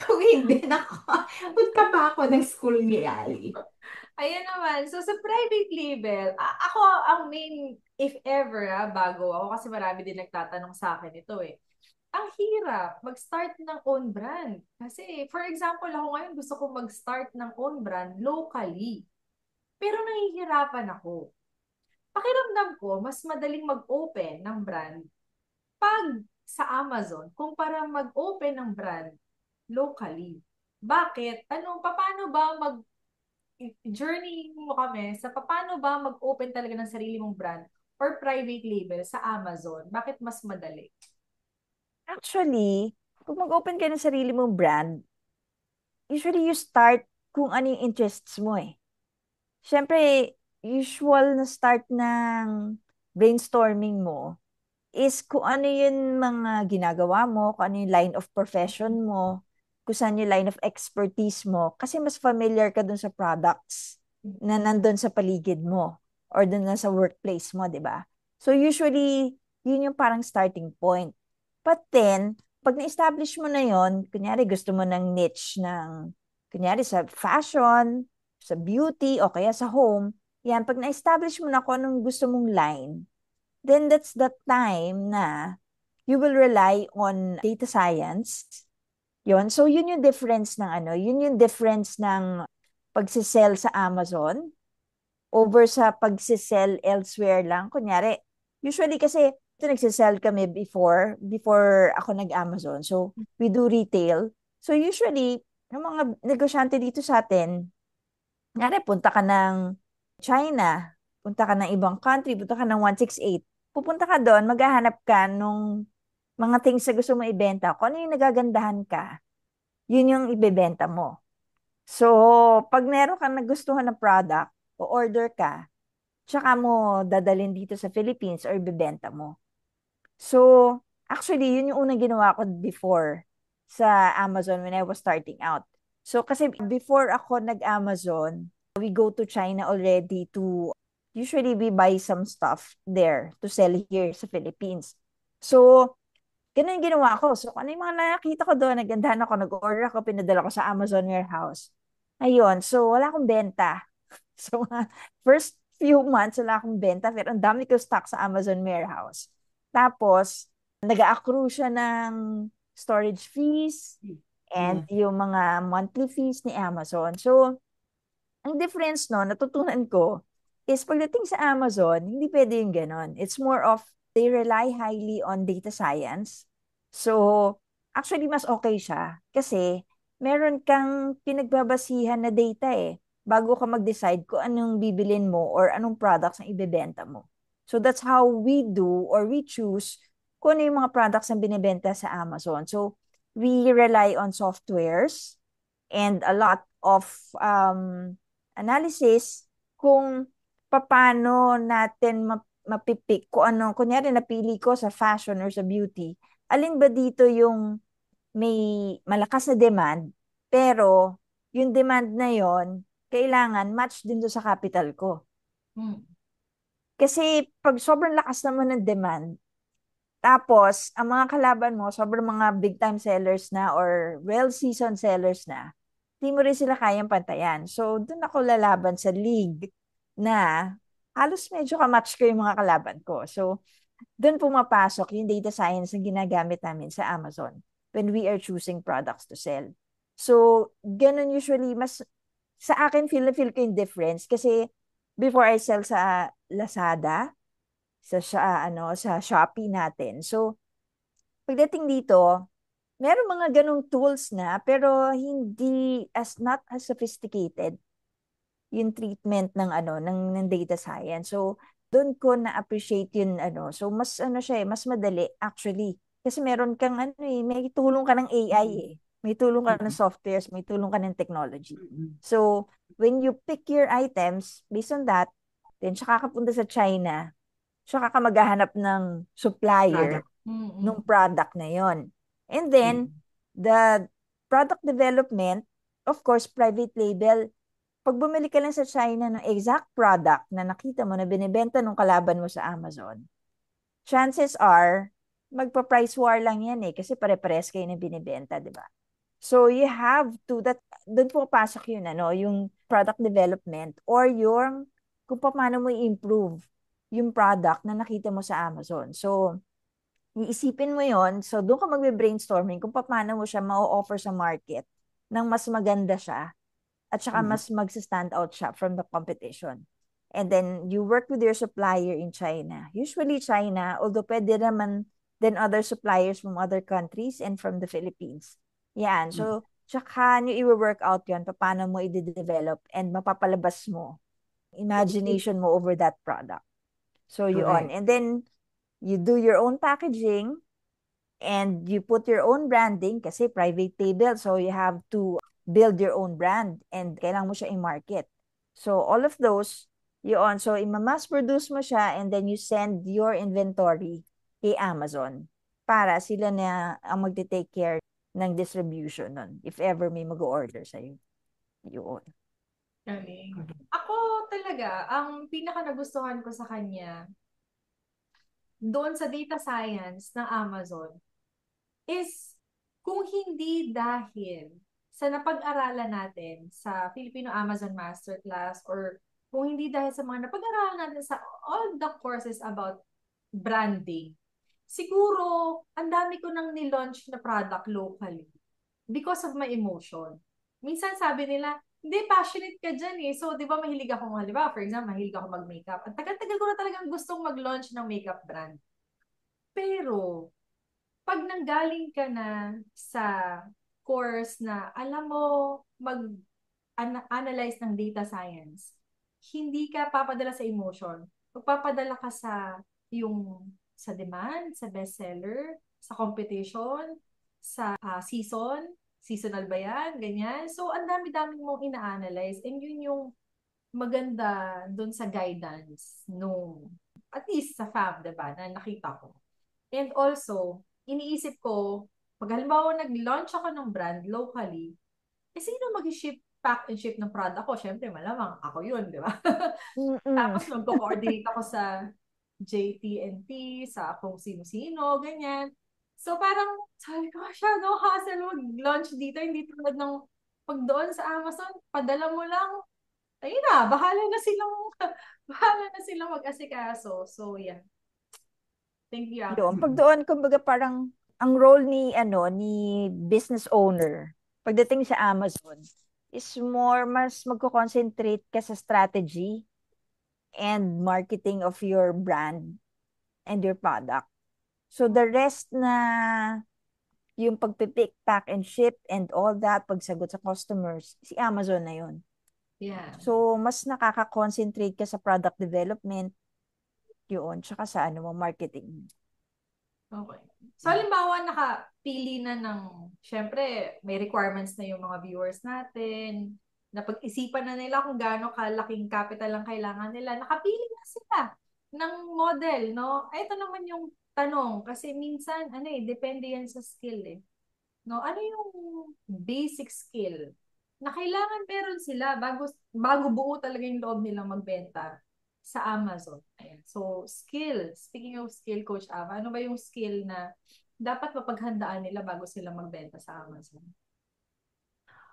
Kung hindi, nako, punta pa ako ng school ni Ali. Ayan naman. So, sa private label, ako ang main, if ever, bago ako, kasi marami din nagtatanong sa akin ito eh. Ang hirap mag-start ng own brand. Kasi, for example, ako ngayon gusto ko mag-start ng own brand locally. Pero nahihirapan ako. Pakiramdam ko, mas madaling mag-open ng brand pag sa Amazon kumpara mag-open ng brand locally. Bakit? Paano ba journey mo kami sa paano ba mag-open talaga ng sarili mong brand or private label sa Amazon? Bakit mas madali? Actually, kung mag-open ka ng sarili mong brand, usually you start kung ano yung interests mo eh. Siyempre, usual na start ng brainstorming mo is kung ano yung mga ginagawa mo, kung ano yung line of profession mo, kung saan yung line of expertise mo. Kasi mas familiar ka dun sa products na nandun sa paligid mo or dun na sa workplace mo, di ba? So usually, yun yung parang starting point. But then, pag na-establish mo na yon, kunyari gusto mo ng niche ng, kunyari sa fashion, sa beauty, o kaya sa home, yan, pag na-establish mo na kung anong gusto mong line, then that's the time na you will rely on data science. Yon. So, yun yung difference ng yun yung difference ng pagsisell sa Amazon over sa pagsisell elsewhere lang. Kunyari, usually kasi, ito nagsisell kami before ako nag-Amazon. So, we do retail. So, usually, yung mga negosyante dito sa atin, kunyari, punta ka ng China, punta ka ng ibang country, punta ka ng 168, pupunta ka doon, maghahanap ka nung mga things na gusto mo ibenta. Kung ano yung nagagandahan ka, yun yung ibebenta mo. So, pag meron kang nagustuhan na product, o-order ka, tsaka mo dadalhin dito sa Philippines or ibebenta mo. So, actually, yun yung unang ginawa ko before sa Amazon when I was starting out. So, kasi before ako nag-Amazon, we go to China already usually we buy some stuff there to sell here sa Philippines. So, ganun yung ginawa ko. So, kung ano yung mga nakita ko doon, nagandahan ako, nag-order ako, pinadala ko sa Amazon warehouse. Ayun, so wala akong benta. So, mga first few months, wala akong benta, pero ang dami ko stock sa Amazon warehouse. Tapos, nag-accrue siya ng storage fees and yung mga monthly fees ni Amazon. So, ang difference no, natutunan ko, is pagdating sa Amazon, hindi pwede yung ganon. It's more of, they rely highly on data science. So, actually, mas okay siya. Kasi, meron kang pinagbabasihan na data bago ka mag-decide kung anong bibilin mo or anong products ang ibebenta mo. So, that's how we do or we choose kung ano yung mga products ang binibenta sa Amazon. So, we rely on softwares and a lot of analysis kung paano natin mapipik kung ano, kunyari napili ko sa fashion or sa beauty, alin ba dito yung may malakas na demand, pero yung demand na yon kailangan match din do sa capital ko. Kasi pag sobrang lakas naman ng demand, tapos ang mga kalaban mo, sobrang mga big time sellers na or well-seasoned sellers na, hindi mo rin sila kayang pantayan. So, doon ako lalaban sa league na halos medyo kamatch ko yung mga kalaban ko. So, doon pumapasok yung data science na ginagamit namin sa Amazon when we are choosing products to sell. So, ganun usually, mas sa akin, feel ko yung difference kasi before I sell sa Lazada, sa Shopee natin. So, pagdating dito, meron mga ganong tools na pero hindi not as sophisticated yung treatment ng data science. So doon ko na-appreciate yun so mas siya mas madali actually kasi meron kang may tulong ka ng AI may tulong ka ng softwares, may tulong ka ng technology. So when you pick your items based on that, then tsaka ka punta sa China, tsaka ka maghahanap ng supplier ng product na yon. And then, the product development, of course, private label. Pag bumili ka lang sa China ng exact product na nakita mo na binibenta ng kalaban mo sa Amazon, chances are, magpa-price war lang yan kasi pare-pares kayo na binibenta, di ba? So, you have to, doon pumapasok yun, yung product development or yung kung paano mo i-improve yung product na nakita mo sa Amazon. So, iisipin mo yon, so doon ka magbe-brainstorming kung paano mo siya ma-offer sa market nang mas maganda siya at saka mas mag-stand out siya from the competition. And then you work with your supplier in China. Usually China, although pwede naman then other suppliers from other countries and from the Philippines. Yan. So, tsaka nyo i-work out yun, paano mo i-develop and mapapalabas mo imagination mo over that product. So, yun. And then, you do your own packaging and you put your own branding kasi private label. So, you have to build your own brand and kailangan mo siya i-market. So, all of those, Yun. So, ima-mass produce mo siya and then you send your inventory kay Amazon para sila na ang magte-take care ng distribution nun if ever may mag-order sa'yo. Yun. Galing. Ako talaga, ang pinaka nagustuhan ko sa kanya, doon sa data science ng Amazon, is kung hindi dahil sa napag-aralan natin sa Filipino Amazon Masterclass or kung hindi dahil sa mga napag-aralan natin sa all the courses about branding, siguro ang dami ko nang nilaunch na product locally because of my emotion. Minsan sabi nila, hindi, passionate ka dyan eh. So, di ba mahilig ako, halimbawa, for example, mahilig ako mag-makeup. At tagal-tagal ko na talagang gustong mag-launch ng makeup brand. Pero, pag nanggaling ka na sa course na alam mo mag-analyze ng data science, hindi ka papadala sa emotion. Magpapadala ka sa yung sa demand, sa bestseller, sa competition, sa seasonal ba yan, ganyan. So, ang dami-dami mong ina-analyze and yun yung maganda dun sa guidance nung, at least sa fab, diba, na nakita ko. And also, iniisip ko, pag halimbawa nag-launch ako ng brand locally, sino mag-ship, pack and ship ng product ko? Siyempre, malamang ako yun, di ba? Mm-mm. Tapos magko-coordinate ako sa JT&T, sa kung sino-sino, ganyan. So parang, sabi ko, masyado hassle mag-launch dito, hindi tulad ng pag doon sa Amazon, padala mo lang, ayun na, bahala na silang, bahala na silang mag-asikaso. So, yeah. Thank you, Yun. Amazon. Pag doon, kumbaga parang ang role ni business owner pagdating sa Amazon is more, mas magko-concentrate ka sa strategy and marketing of your brand and your product. So the rest na yung pagpipick, pack, and ship and all that, pagsagot sa customers, si Amazon na yun. Yeah. So mas nakaka-concentrate ka sa product development, yun, tsaka sa marketing. Okay. So, halimbawa, nakapili na ng, syempre, may requirements na yung mga viewers natin, napag-isipan na nila kung gaano kalaking capital ang kailangan nila, nakapili na sila ng model, no? Ay, ito naman yung tanong, kasi minsan, depende yan sa skill, eh. No? Ano yung basic skill na kailangan meron sila bago buo talaga yung loob nilang magbenta sa Amazon. Ayan. So, skill. Speaking of skill, Coach Ava, ano ba yung skill na dapat mapaghandaan nila bago sila magbenta sa Amazon?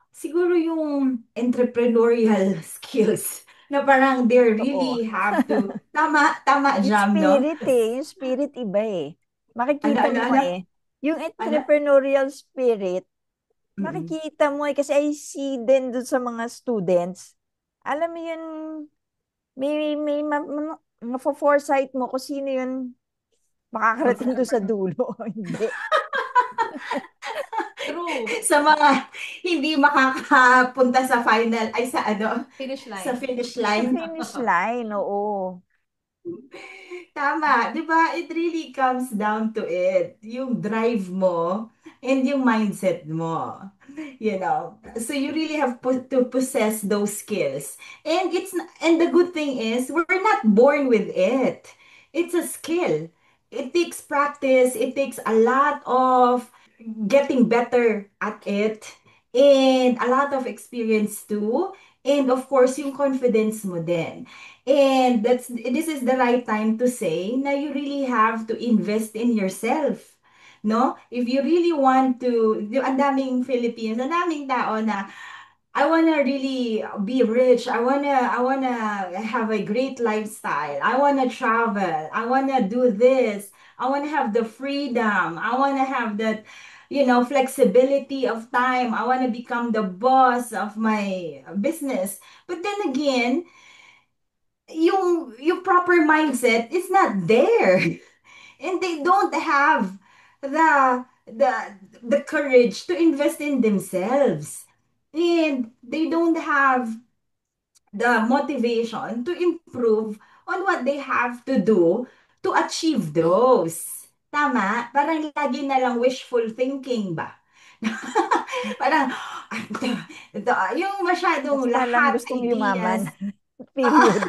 Siguro yung entrepreneurial skills na parang they Oo. really have to, tama, Yung Jam, no? spirit yung spirit iba eh. Ano, Makikita ano, mo ano? yung Ano? entrepreneurial spirit, Mm-mm. makikita mo kasi I see din dun sa mga students. Alam mo yun, foresight mo kung sino yun makakarating doon sa dulo. Hindi. True. Sa mga hindi makakapunta sa final, ay sa ano, Finish sa line. finish Sa line. finish line, oo. Tama, 'di ba? It really comes down to it. Yung drive mo and yung mindset mo. You know. So you really have to possess those skills. And the good thing is we're not born with it. It's a skill. It takes practice, it takes a lot of getting better at it and a lot of experience too. And of course, yung confidence mo din. And this is the right time to say na you really have to invest in yourself. No? If you really want to, ang daming Filipinos, ang daming tao na I wanna really be rich. I wanna have a great lifestyle. I wanna travel. I wanna do this. I wanna have the freedom. I wanna have that, flexibility of time. I wanna become the boss of my business. But then again, yung proper mindset is not there. And they don't have the the courage to invest in themselves. And they don't have the motivation to improve on what they have to do to achieve those. Tama? Parang lagi na lang wishful thinking ba? Parang, yung masyadong Basta lang lahat gustong yumaman. ideas. Period.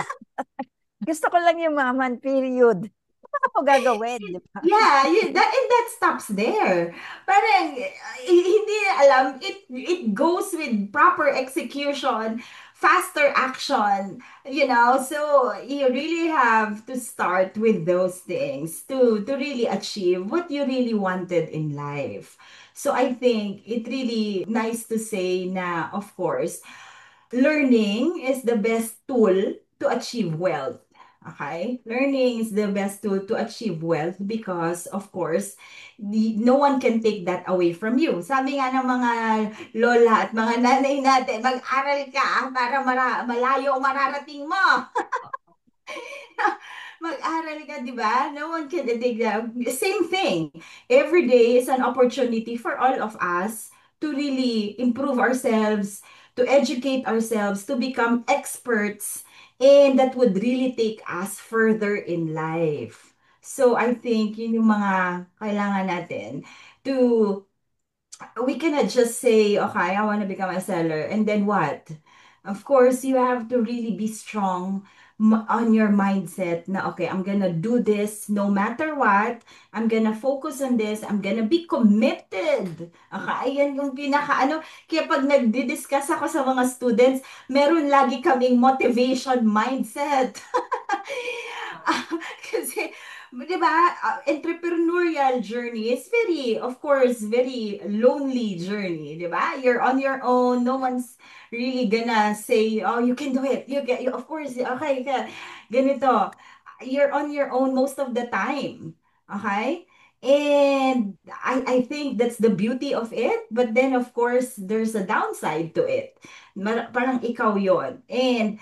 Gusto ko lang yumaman, period. Ano ka po gagawin, di ba? Yeah, and that stops there. Parang hindi alam, it goes with proper execution, faster action, So you really have to start with those things to really achieve what you really wanted in life. So I think it really nice to say na, of course, learning is the best tool to achieve wealth. Okay? Learning is the best tool to achieve wealth because, of course, no one can take that away from you. Sabi nga ng mga lola at mga nanay natin, mag-aral ka para malayo ang mararating mo. Mag-aral ka, di ba? No one can take that. Same thing. Every day is an opportunity for all of us to really improve ourselves, to educate ourselves, to become experts, and that would really take us further in life. So I think yun yung mga kailangan natin to we cannot just say, okay, I want to become a seller, and then what? Of course, you have to really be strong on your mindset na, okay, I'm gonna do this no matter what. I'm gonna focus on this. I'm gonna be committed. Okay, ayan yung kaya pag nagdi-discuss ako sa mga students, meron lagi kaming motivation mindset. Kasi, di ba, entrepreneurial journey is very, of course, very lonely journey, di ba? You're on your own. No one's really gonna say, oh, you can do it. Of course, okay, ganito. You're on your own most of the time. Okay? And I think that's the beauty of it. But then, of course, there's a downside to it. Parang ikaw yon. And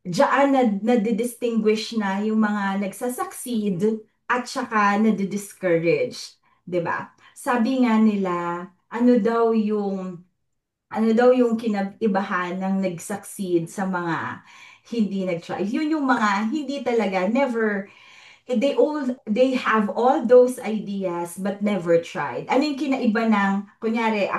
diyan nadidistinguish na yung mga nagsasucceed at saka nadidiscourage, 'di ba? Sabi nga nila, ano daw yung kinag-ibahan ng nag-succeed sa mga hindi nag-try. Yun yung mga hindi talaga, never they have all those ideas but never tried. Ano yung kinaiba ng, kunyari,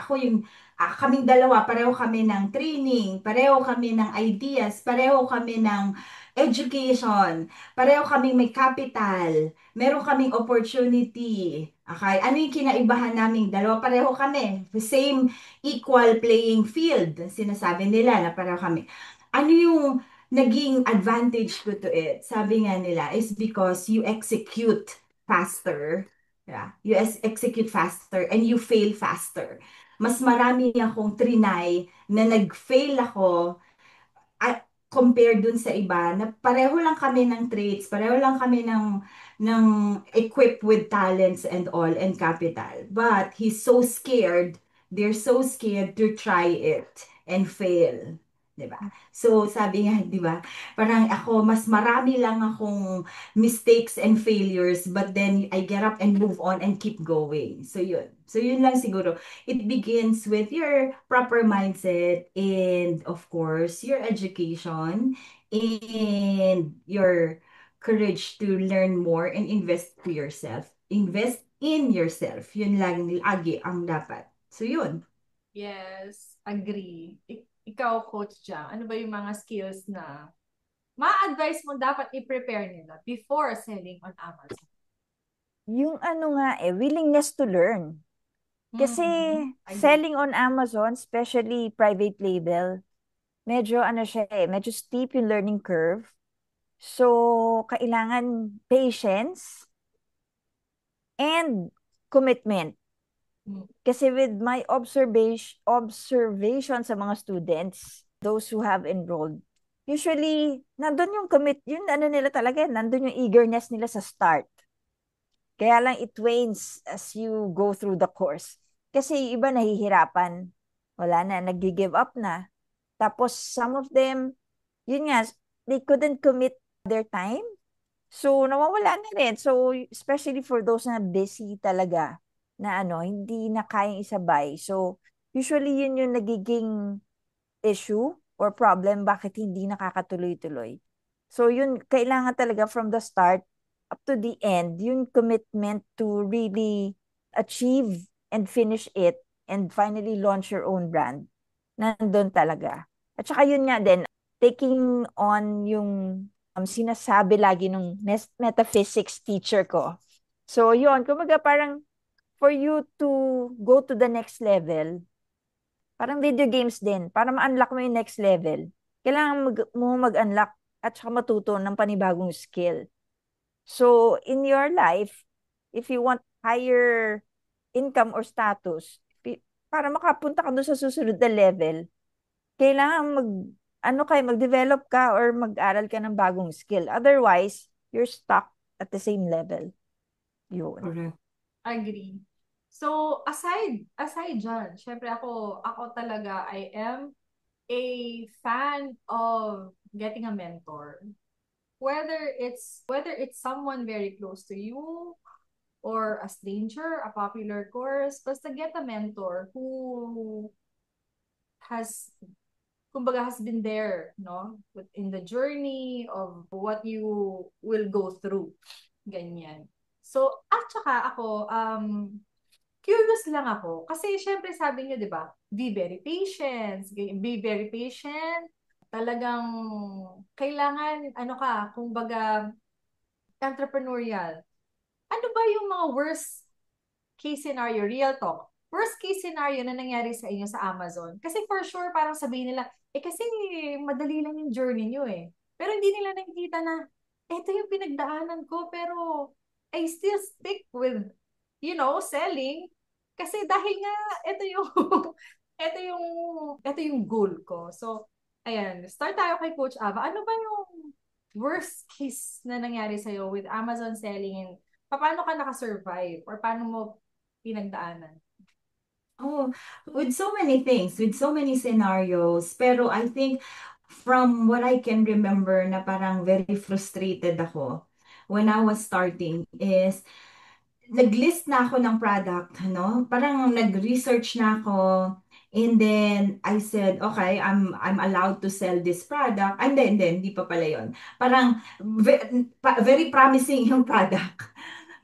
kaming dalawa, pareho kami ng training, pareho kami ng ideas, pareho kami ng education, pareho kaming may capital, meron kaming opportunity. Okay? Ano yung kinaibahan naming dalawa? Pareho kami. The same equal playing field. Sinasabi nila na pareho kami. Ano yung naging advantage ko to it, sabi nga nila, is because you execute faster. Yeah, you execute faster and you fail faster. Mas marami akong trinay na nag-fail ako compared dun sa iba na pareho lang kami ng traits, pareho lang kami ng equipped with talents and all and capital. But they're so scared to try it and fail. 'Di ba? So sabi nga, 'di ba? Parang ako mas marami lang akong mistakes and failures but then I get up and move on and keep going. So yun. So yun lang siguro. It begins with your proper mindset and of course your education and your courage to learn more and invest to yourself. Invest in yourself. Yun lang lagi ang dapat. So yun. Yes, agree. Ikaw, Coach Jam, ano ba yung mga skills na ma-advise mo dapat i-prepare nila before selling on Amazon? Yung willingness to learn. Kasi Agree. selling on Amazon, especially private label, medyo medyo steep yung learning curve. So, kailangan patience and commitment. Kasi with my observation sa mga students, those who have enrolled, usually, nandun yung nila talaga, nandun yung eagerness nila sa start. Kaya lang it wanes as you go through the course. Kasi iba nahihirapan. Wala na, nag-give up na. Tapos some of them, yun nga, they couldn't commit their time. So, nawawala na rin. So, especially for those na busy talaga, na hindi na kayang isabay. So, usually yun yung nagiging issue or problem bakit hindi nakakatuloy-tuloy. So, yun, kailangan talaga from the start up to the end, yung commitment to really achieve and finish it and finally launch your own brand. Nandun talaga. At saka yun nga din, taking on yung sinasabi lagi nung metaphysics teacher ko. So, yun, kumbaga parang for you to go to the next level, parang video games din, para ma-unlock mo yung next level, kailangan mo mag-unlock at saka matuto ng panibagong skill. So, in your life, if you want higher income or status, para makapunta ka doon sa susunod na level, kailangan mag-develop ka or mag-aral ka ng bagong skill. Otherwise, you're stuck at the same level. Yun. Correct. Agree. So, aside dyan, syempre ako talaga, I am a fan of getting a mentor. Whether it's someone very close to you or a stranger, a popular course, basta get a mentor who has kumbaga has been there, no? In the journey of what you will go through. Ganyan. So, at saka ako, curious lang ako. Kasi syempre sabi niyo, di ba? Be very patient. Talagang kailangan, ano ka, kumbaga, entrepreneurial. Ano ba yung mga worst case scenario, real talk, worst case scenario na nangyari sa inyo sa Amazon? Kasi for sure, parang sabihin nila, kasi madali lang yung journey nyo eh. Pero hindi nila nakikita na, eto yung pinagdaanan ko, pero I still stick with, selling. Kasi dahil nga, eto yung, eto yung goal ko. So, ayan, start tayo kay Coach Ava. Ano ba yung worst case na nangyari sa'yo with Amazon selling and paano ka nakasurvive or paano mo pinagdaanan? Oh, with so many things, with so many scenarios, pero I think from what I can remember na parang very frustrated ako when I was starting is nag-list na ako ng product, no? Parang nag-research na ako and then I said, okay, I'm allowed to sell this product. And then, hindi pa pala yun. Parang very promising yung product.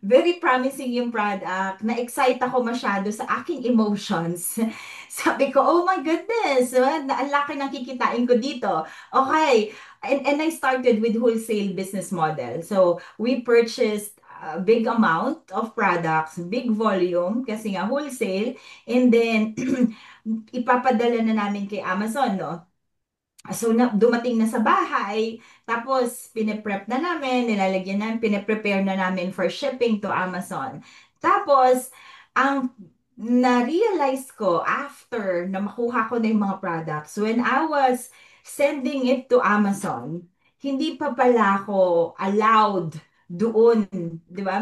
Very promising yung product. Na-excite ako masyado sa aking emotions. Sabi ko, oh my goodness, ang laki ng kikitain ko dito. Okay. And I started with wholesale business model. So, we purchased a big amount of products, big volume, kasi nga wholesale, and then ipapadala na namin kay Amazon, no? So, dumating na sa bahay, tapos piniprep na namin, nilalagyan namin, piniprepare na namin for shipping to Amazon. Tapos, ang na-realize ko after na makuha ko na yung mga products, when I was sending it to Amazon, hindi pa pala ako allowed doon, di ba?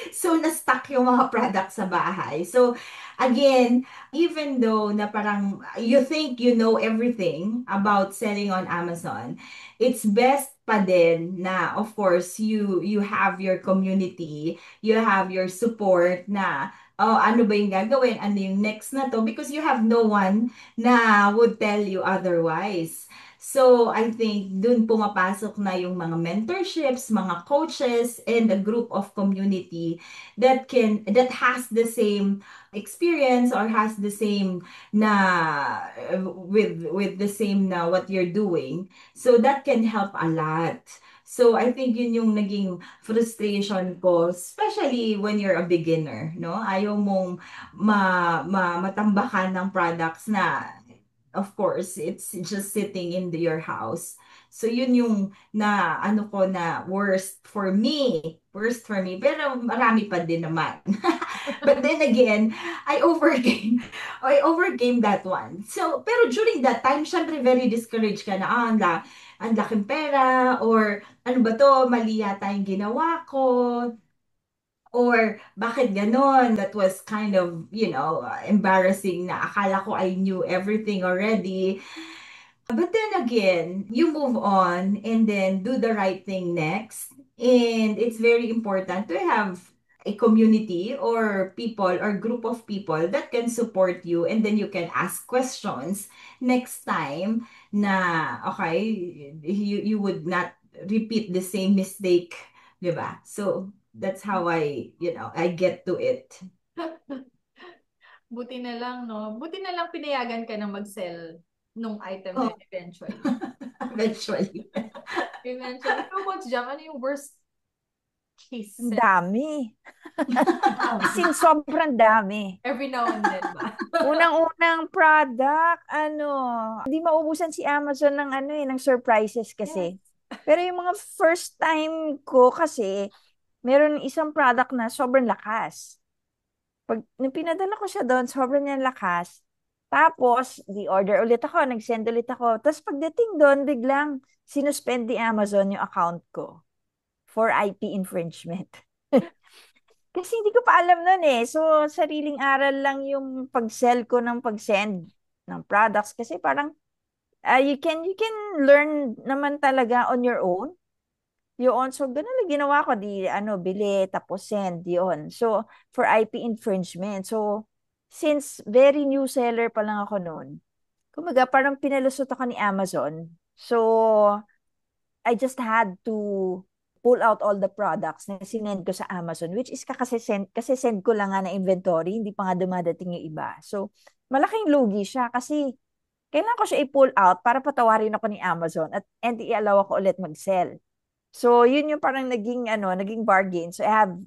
So, na-stuck yung mga products sa bahay. So, again, even though na parang you think you know everything about selling on Amazon, it's best pa din na of course you have your community, you have your support na oh, ano ba yung gagawin, ano yung next na to, because you have no one na would tell you otherwise. So, I think dun pumapasok na yung mga mentorships, mga coaches, and a group of community that has the same experience or has the same na with the same na what you're doing, so that can help a lot. So I think yun yung naging frustration ko, especially when you're a beginner, no? Ayaw mong matambakan ng products na of course it's just sitting in your house. So yun yung na ano ko na worst for me, pero marami pa din naman. But then again, I overcame that one. So, pero during that time, syempre very discouraged ka na, ang laking pera, or ano ba to, mali yata yung ginawa ko, or bakit ganon? That was kind of, embarrassing na akala ko I knew everything already. But then again, you move on and then do the right thing next. And it's very important to have a community or people or group of people that can support you, and then you can ask questions next time na okay, you would not repeat the same mistake, 'di ba? So that's how I get to it. Buti na lang, no? Buti na lang pinayagan ka na mag-sell nung item na Oh, yun eventually. eventually. Eventually. Ikaw, Coach Jam, ano yung worst case Ang scenario? dami. As in, sobrang dami. Every now and then ba? Unang-unang product, hindi maubusan si Amazon ng ng surprises Yes. kasi. Pero yung mga first time ko kasi, meron isang product na sobrang lakas. Nung pinadala ko siya doon, sobrang niyang lakas. Tapos, di-order ulit ako, nag-send ulit ako. Tapos pagdating doon, biglang sinuspend ni Amazon yung account ko for IP infringement. Kasi hindi ko pa alam nun eh. So, sariling aral lang yung pag-sell ko ng pag-send ng products. Kasi parang, you can learn naman talaga on your own. Yun. So, ganun lang ginawa ko. Di, bili, tapos send, yun. So, for IP infringement. So, since very new seller pa lang ako noon, kumaga, parang pinalusot ako ni Amazon. So, I just had to pull out all the products na sinend ko sa Amazon, which is kasi send ko lang nga na inventory, hindi pa nga dumadating yung iba. So, malaking lugi siya kasi kailangan ko siya i-pull out para patawarin ako ni Amazon and i-allow ako ulit mag-sell. So, yun yung parang naging bargain. So, I have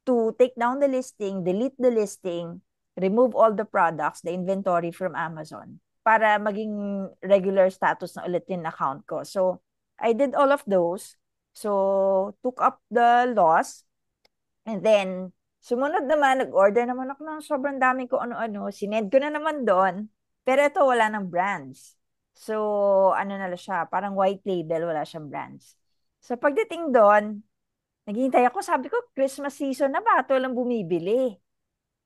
to take down the listing, delete the listing, remove all the products, the inventory from Amazon para maging regular status na ulit yung account ko. So, I did all of those. So, took up the loss. And then, sumunod naman, nag-order naman ako ng sobrang dami ko ano-ano. Sinend ko na naman doon. Pero ito, wala ng brands. So, ano na lang siya, parang white label, wala siyang brands. So, pagdating doon, naghihintay ako, sabi ko, Christmas season na ba? Ito lang bumibili.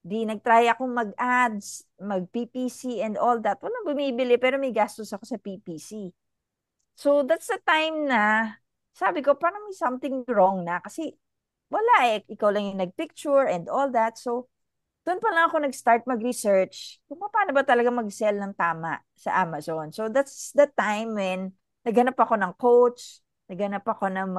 Di nag-try akong mag-ads, mag-PPC and all that. Walang bumibili, pero may gastos ako sa PPC. So, that's the time na, sabi ko, parang may something wrong na. Kasi, wala eh. Ikaw lang yung nag-picture and all that. So, doon pa lang ako nag-start mag-research kung paano ba talaga mag-sell ng tama sa Amazon. So, that's the time when naghanap ako ng coach, naghanap ako ng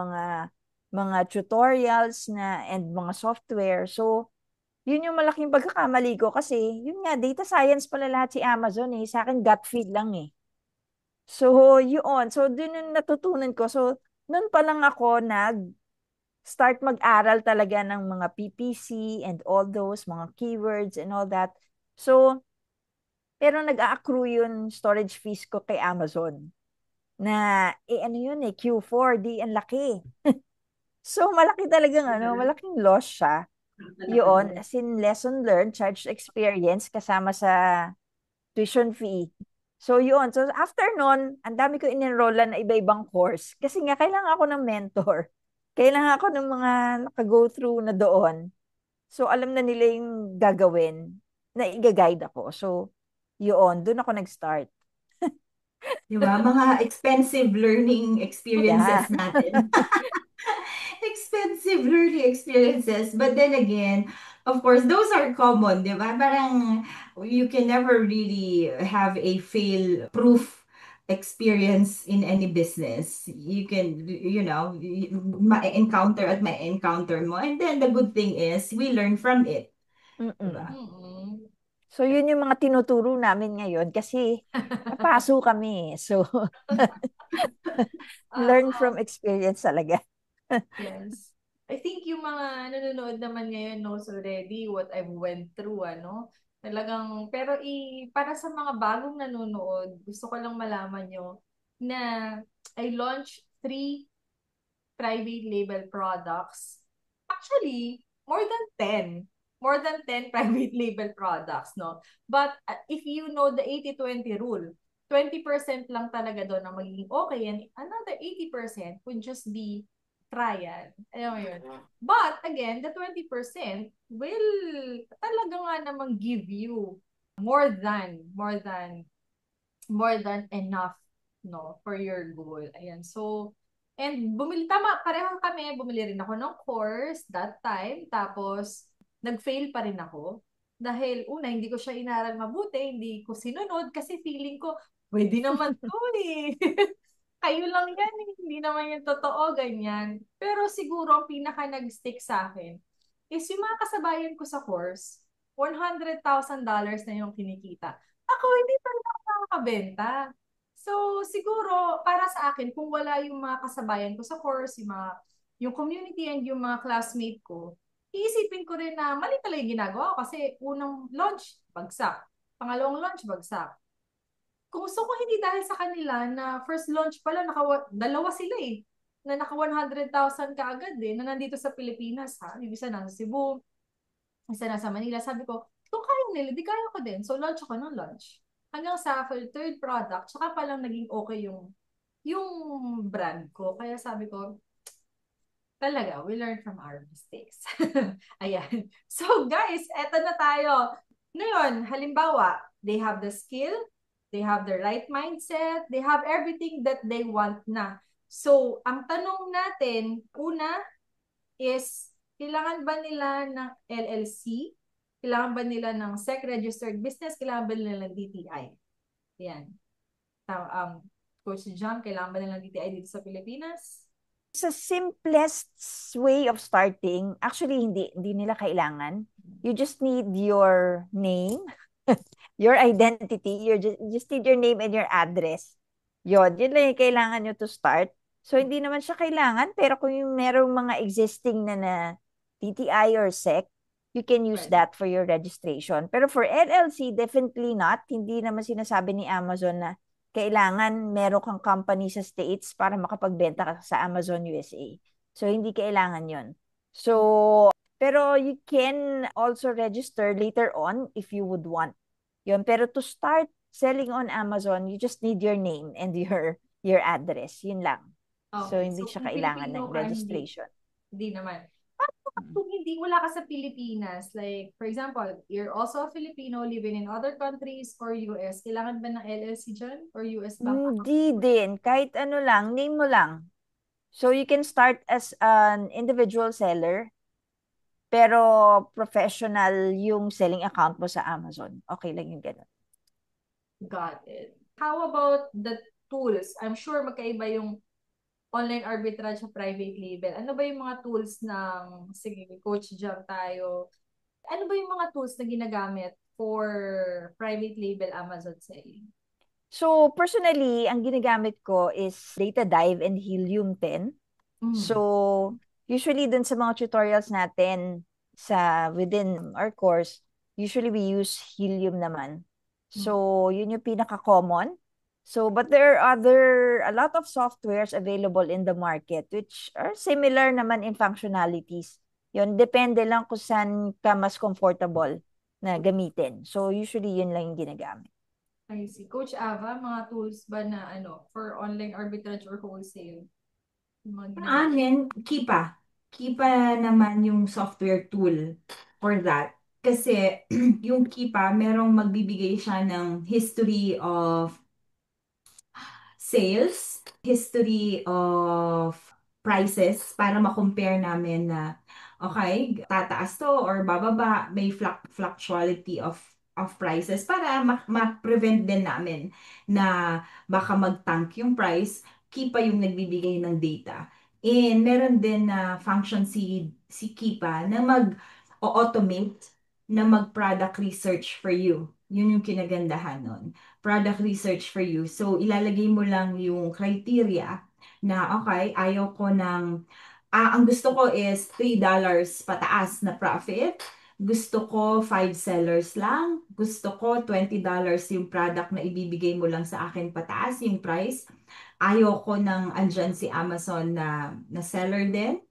mga tutorials na and mga software. So, yun yung malaking pagkakamali ko kasi yun nga, data science pala lahat si Amazon eh. Sa akin, gut feed lang eh. So, yun. So, dun yung natutunan ko. So, noon pa lang ako start mag-aral talaga ng mga PPC and all those, mga keywords and all that. So, pero nag-a-accrue yun storage fees ko kay Amazon. Na, ano yun eh, Q4, di ang laki. So, malaki talagang malaking loss siya. Yun, as in lesson learned, charged experience, kasama sa tuition fee. So, yun. So, after nun, ang dami ko in-enrollan na iba-ibang course. Kasi nga, kailangan ako ng mentor. Kailangan ako ng mga naka-go through na doon. So, alam na nila yung gagawin na i-guide ako. So, yun. Doon ako nag-start. Di ba? Mga expensive learning Yeah. experiences natin. Expensive learning experiences. But then again, of course, those are common, di ba? Parang you can never really have a fail-proof experience in any business. You can, ma-encounter at ma-encounter mo. And then the good thing is, we learn from it. Mm-mm. Diba? Mm-mm. So, yun yung mga tinuturo namin ngayon kasi napaso kami. So, learn Oo. from experience talaga. Yes. I think yung mga nanonood naman ngayon knows already what I've went through, ano? Talagang, pero para sa mga bagong nanonood, gusto ko lang malaman nyo na I launched 3 private label products. Actually, more than 10 private label products, no? But if you know the 80-20 rule, 20% lang talaga doon ang magiging okay and another 80% would just be trial. Alam mo yun. But again, the 20% will talaga nga namang give you more than more than enough, no, for your goal. Ayan. So, and pareho kami, bumili rin ako ng course that time. Tapos, nag-fail pa rin ako. Dahil, una, hindi ko siya inaral mabuti, hindi ko sinunod, kasi feeling ko, pwede naman to eh. Kayo lang yan eh. Hindi naman yung totoo, ganyan. Pero siguro, ang pinaka nag-stick sa akin is yung mga kasabayan ko sa course, $100,000 na yung kinikita. Ako, hindi pa rin ako makabenta. So, siguro, para sa akin, kung wala yung mga kasabayan ko sa course, yung community and yung mga classmate ko, iisipin ko rin na mali talaga yung ginagawa ko kasi unang launch, bagsak. Pangalawang launch, bagsak. Kung gusto ko hindi dahil sa kanila na first launch pala, dalawa sila eh, na naka 100,000 ka agad eh, na nandito sa Pilipinas ha. Yung isa nasa Cebu, isa nasa Manila. Sabi ko, kung kaya nila, di kaya ko din. So launch ako ng launch. Hanggang sa third product, tsaka palang naging okay yung brand ko. Kaya sabi ko, talaga, we learn from our mistakes. Ayan. So guys, eto na tayo. Ngayon, halimbawa, they have the skill, they have the right mindset, they have everything that they want na. So, ang tanong natin, una is, kailangan ba nila ng LLC? Kailangan ba nila ng SEC-registered business? Kailangan ba nila ng DTI? Yan. Coach John, kailangan ba nila ng DTI dito sa Pilipinas? Sa simplest way of starting, actually hindi nila kailangan. You just need your name, your identity, you just need your name and your address. Yun lang yung kailangan nyo to start. So hindi naman siya kailangan, pero kung yung merong mga existing na TTI or SEC, you can use that for your registration. Pero for LLC, definitely not. Hindi naman sinasabi ni Amazon na kailangan meron kang company sa States para makapagbenta ka sa Amazon USA. So, hindi kailangan yon. So, pero you can also register later on if you would want. Yun. Pero to start selling on Amazon, you just need your name and your address. Yun lang. Okay. So, hindi siya kailangan ng registration. Hindi naman. Kung hindi wala ka sa Pilipinas, like, for example, you're also a Filipino living in other countries or US, kailangan ba ng LLC dyan? Or US bank? Hindi din. Kahit ano lang, name mo lang. So, you can start as an individual seller, pero professional yung selling account mo sa Amazon. Okay lang yung ganun. Got it. How about the tools? I'm sure magkaiba yung online arbitrage sa private label. Ano ba yung mga tools ng, sige, Coach Jam tayo. Ano ba yung mga tools na ginagamit for private label Amazon selling? So, personally, ang ginagamit ko is Data Dive and Helium 10. So, usually dun sa mga tutorials natin within our course, usually we use Helium naman. So, yun yung pinaka-common. So, but there are a lot of softwares available in the market which are similar naman in functionalities. Yun, depende lang kung saan ka mas comfortable na gamitin. So, usually yun lang yung ginagamit. I see. Coach Ava, mga tools ba na for online arbitrage or wholesale? Amin, Kipa. Kipa naman yung software tool for that. Kasi yung Kipa, merong magbibigay siya ng history of sales, history of prices para ma-compare namin na okay, tataas to or bababa, may fluctuality of prices para ma-prevent din namin na baka mag-tank yung price, Kipa yung nagbibigay ng data. And meron din na function si Kipa na mag-automate na mag-product research for you. Yun yung kinagandahan nun. Product research for you. So, ilalagay mo lang yung criteria na, okay, ayaw ko ang gusto ko is $3 pataas na profit. Gusto ko 5 sellers lang. Gusto ko $20 yung product na ibibigay mo lang sa akin pataas yung price. Ayaw ko ng andyan si Amazon na seller din.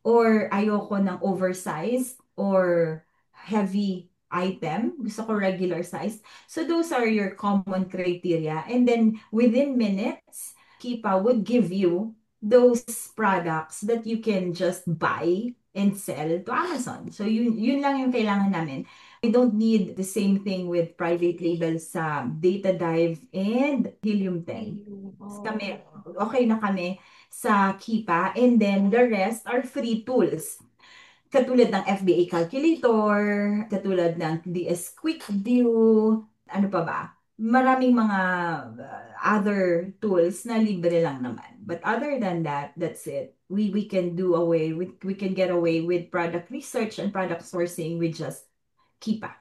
Or ayaw ko ng oversized or heavy item. Gusto ko regular size. So those are your common criteria. And then within minutes, Kipa would give you those products that you can just buy and sell to Amazon. So yun lang yung kailangan namin. We don't need the same thing with private labels sa Data Dive and Helium 10. Kami, okay na kami sa Kipa. And then the rest are free tools. Katulad ng FBA calculator, katulad ng DS Quick View, ano pa ba? Maraming mga other tools na libre lang naman. But other than that, that's it. We can we can get away with product research and product sourcing with just Kipa.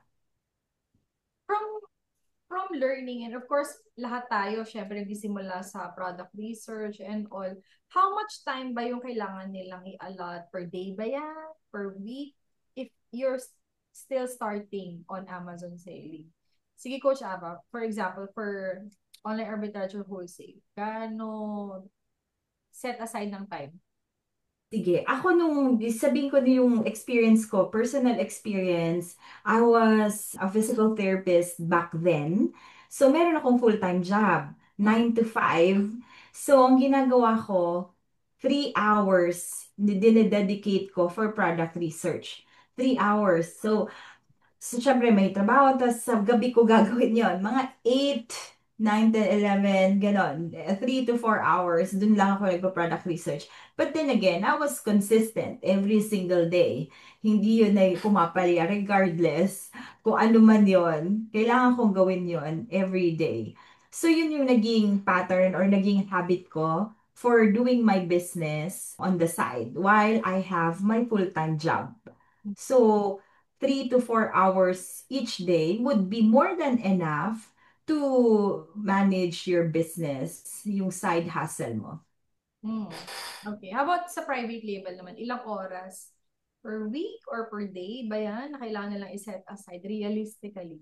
from learning, and of course, lahat tayo, syempre, nagsisimula sa product research and all. How much time ba yung kailangan nilang i-allot? Per day ba yan? Per week? If you're still starting on Amazon selling. Sige, Coach Ava, for example, for online arbitrage or wholesale, gaano set aside ng time? Sige, ako nung sabihin ko na yung experience ko, personal experience, I was a physical therapist back then. So, meron akong full-time job, 9 to 5. So, ang ginagawa ko, 3 hours dinededicate ko for product research. 3 hours. So, syempre may trabaho, tapos sa gabi ko gagawin yon mga 8, 9, 10, 11, ganon. 3 to 4 hours, dun lang ako nagpa-product research. But then again, I was consistent every single day. Hindi yun ay pumapalya, regardless kung ano man yon. Kailangan kong gawin yon every day. So, yun yung naging pattern or naging habit ko for doing my business on the side while I have my full-time job. So, 3 to 4 hours each day would be more than enough to manage your business, yung side hustle mo. Hmm. Okay. How about sa private label naman? Ilang oras? Per week or per day ba yan na kailangan nilang i-set aside realistically?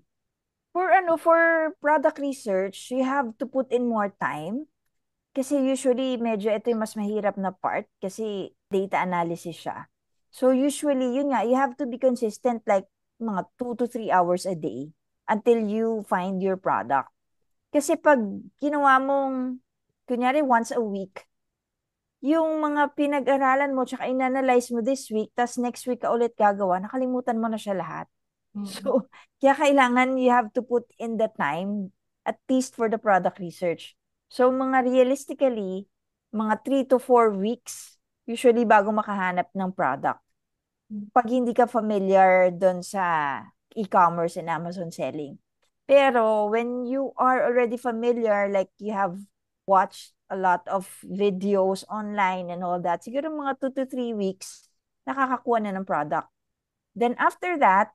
For product research, you have to put in more time. Kasi usually, medyo ito yung mas mahirap na part kasi data analysis siya. So usually, yun nga, you have to be consistent like mga 2 to 3 hours a day until you find your product. Kasi pag ginawa mong, kunyari once a week, yung mga pinag-aralan mo tsaka inanalyze mo this week, tas next week ka ulit gagawa, nakalimutan mo na siya lahat. So, kaya kailangan you have to put in the time at least for the product research. So, mga realistically, mga 3 to 4 weeks usually bago makahanap ng product. Pag hindi ka familiar doon sa e-commerce and Amazon selling. Pero when you are already familiar, like you have watched a lot of videos online and all that, siguro mga 2 to 3 weeks, nakakakuha na ng product. Then after that,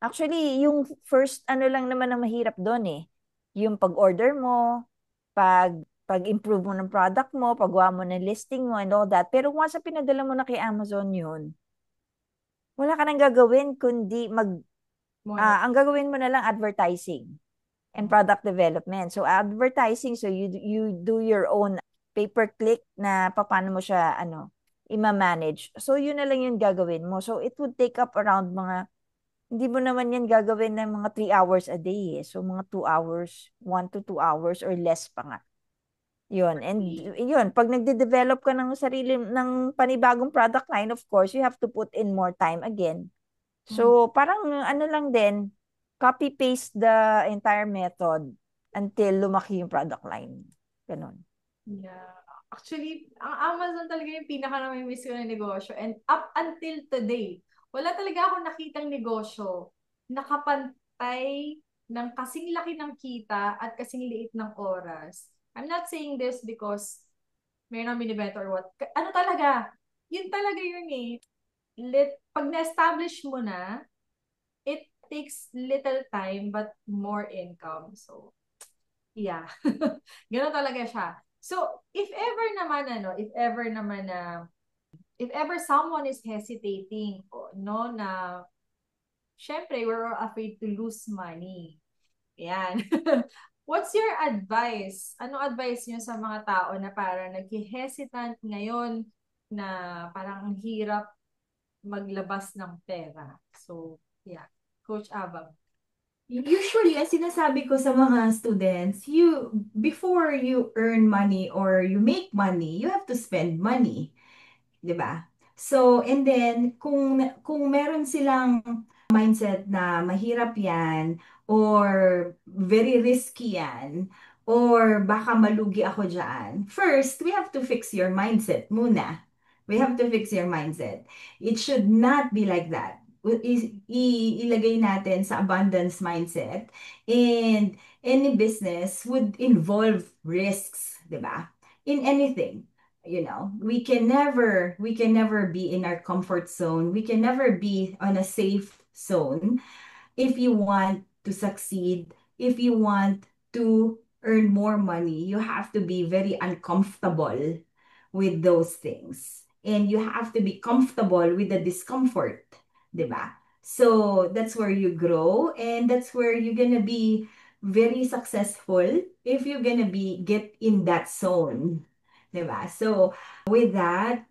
actually, yung first ano lang naman ang mahirap doon eh. Yung pag-order mo, pag-improve mo ng product mo, paggawa mo ng listing mo and all that. Pero once na pinadala mo na kay Amazon yun, wala ka nang gagawin kundi ang gagawin mo na lang advertising and product development. So advertising, so you do your own pay-per-click na paano mo siya i-manage. So yun na lang yung gagawin mo. So it would take up around hindi mo naman yan gagawin ng mga 3 hours a day eh. So mga 2 hours, 1 to 2 hours or less pa nga. Yun. And yun, pag nagde-develop ka ng sarili ng panibagong product line, of course, you have to put in more time again. So parang ano lang din, copy-paste the entire method until lumaki yung product line. Ganon. Yeah. Actually, ang Amazon talaga yung pinaka-namimiss ko na negosyo. And up until today, wala talaga akong nakitang negosyo nakapantay ng kasing laki ng kita at kasing liit ng oras. I'm not saying this because mayroon binibenta or what. Ano talaga? Yun talaga yun eh. Pag na-establish mo na, it takes little time but more income. So, yeah. Ganun talaga siya. So, if ever someone is hesitating, no, na, syempre, we're all afraid to lose money. Yan. What's your advice? Ano advice niyo sa mga tao na parang nag-hesitant ngayon na parang ang hirap maglabas ng pera? So, yeah. Coach Abang. Usually, ang sinasabi ko sa mga students, before you earn money or you make money, you have to spend money. 'Di ba? So, and then, kung meron silang mindset na mahirap yan, or very risky yan, or baka malugi ako dyan, first, we have to fix your mindset muna. We have to fix your mindset. It should not be like that. Ilagay natin sa abundance mindset. And any business would involve risks, di ba? In anything. We can never be in our comfort zone. We can never be on a safe zone if you want to succeed if you want to earn more money, you have to be very uncomfortable with those things. And you have to be comfortable with the discomfort, 'di ba? So that's where you grow, and that's where you're gonna be very successful if you're gonna be get in that zone, 'di ba? So with that,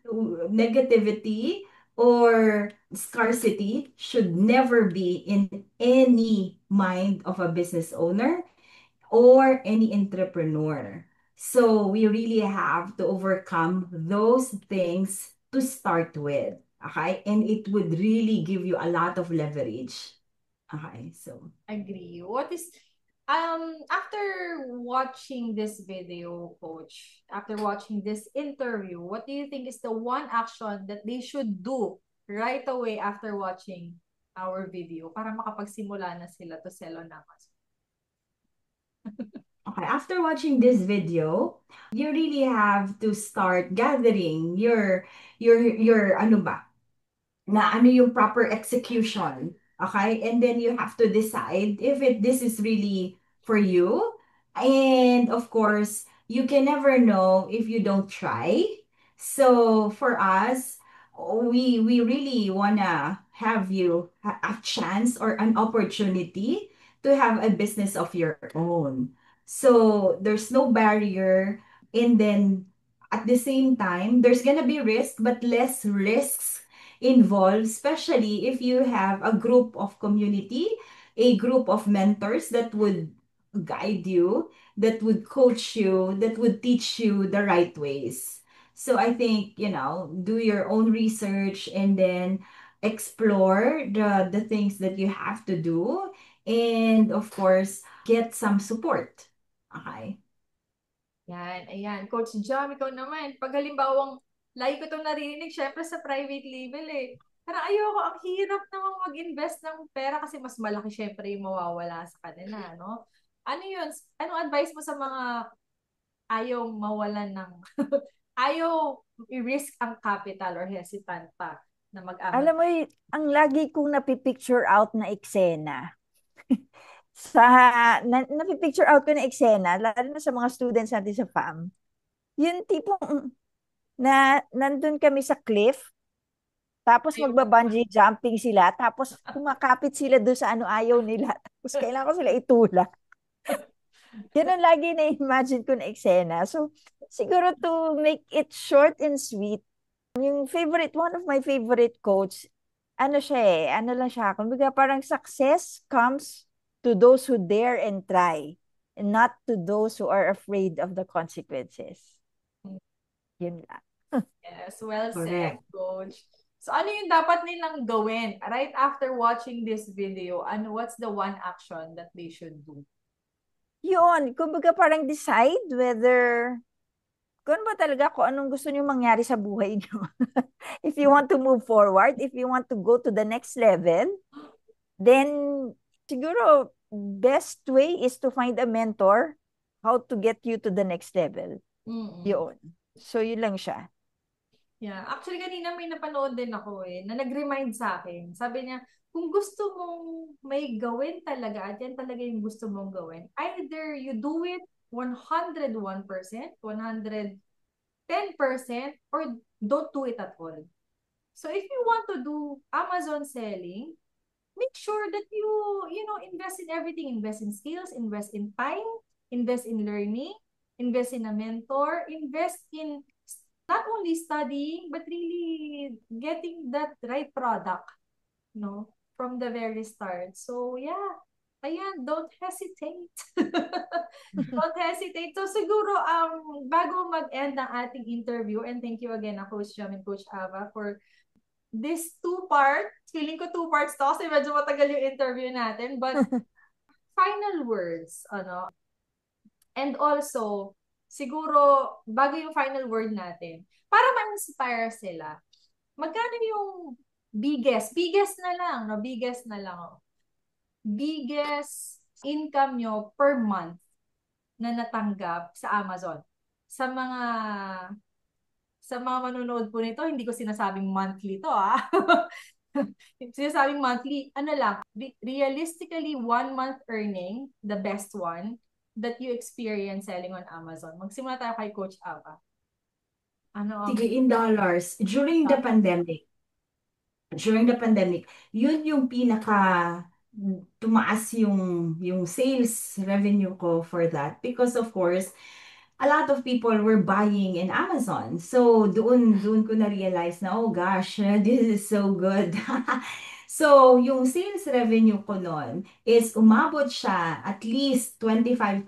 negativity or scarcity should never be in any mind of a business owner or any entrepreneur. So we really have to overcome those things to start with. Okay? And it would really give you a lot of leverage. Okay, so Agree. What is after watching this video, coach, after watching this interview, what do you think is the one action that they should do right away after watching our video para makapagsimula na sila to sell on Amazon? okay, after watching this video, you really have to start gathering your ano ba, na ano yung proper execution. Okay? And then you have to decide if this is really for you. And of course, you can never know if you don't try. So for us, we really wanna have you a chance or an opportunity to have a business of your own. So there's no barrier, and then at the same time, there's gonna be risk, but less risks involved, especially if you have a group of community, a group of mentors that would guide you, that would coach you, that would teach you the right ways. So I think, do your own research and then explore the things that you have to do. And of course, get some support. Okay. Yan, ayan. Coach Jam, ikaw naman. Pag halimbawang, lagi ko itong narinig, syempre sa private label eh. Parang ayoko, ang hirap namang mag-invest ng pera kasi mas malaki syempre yung mawawala sa kanila, no? Ano yun? Anong advice mo sa mga ayaw mawalan ng, ayaw i-risk ang capital or hesitant pa na mag-amal? Alam mo, ang lagi kong napipicture out na eksena, sa napipicture out ko na eksena, lalo na sa mga students natin sa FAM, yung tipong nandun kami sa cliff, tapos Ayaw magba-bungee jumping sila, tapos kumakapit sila doon sa ano ayaw nila, tapos kailangan ko sila itulak. Yan ang lagi na-imagine ko na eksena. So, siguro to make it short and sweet, yung one of my favorite quotes, ano siya ano lang siya, kumbaga parang success comes to those who dare and try, and not to those who are afraid of the consequences. Yun lang. Yes, well said, Correct. coach. So ano yung dapat nilang gawin right after watching this video? What's the one action that they should do? Yun, kumbaga parang decide whether kung ano ba talaga kung anong gusto niyo mangyari sa buhay niyo. If you want to move forward, if you want to go to the next level, then siguro best way is to find a mentor how to get you to the next level. Mm-mm. Yun. So yun lang siya. Yeah. Actually, kanina may napanood din ako na nag-remind sa akin. Sabi niya, kung gusto mong may gawin talaga at yan talaga yung gusto mong gawin, either you do it 101%, 110%, or don't do it at all. So if you want to do Amazon selling, make sure that you invest in everything. Invest in skills, invest in time, invest in learning, invest in a mentor, invest in not only studying, but really getting that right product, from the very start. So, yeah. Ayan, don't hesitate. Don't hesitate. So, siguro, bago mag-end ng ating interview, and thank you again, Coach Jam and Coach Ava, for this two-part. Feeling ko two parts to kasi medyo matagal yung interview natin. But, final words, and also, siguro, bago yung final word natin, para ma-inspire sila, magkano yung biggest na lang, no? Biggest na lang, biggest income nyo per month na natanggap sa Amazon. Sa mga manonood po nito, hindi ko sinasabing monthly to, Sinasabing monthly, ano lang, realistically, 1 month earning, the best one, that you experience selling on Amazon. Magsimula tayo kay Coach Ava. Ano ang Sige, in dollars, during the pandemic, yun yung pinaka tumaas yung sales revenue ko for that because of course a lot of people were buying in Amazon. So doon ko na realize na oh gosh, this is so good. So yung sales revenue ko noon is umabot siya at least $25,000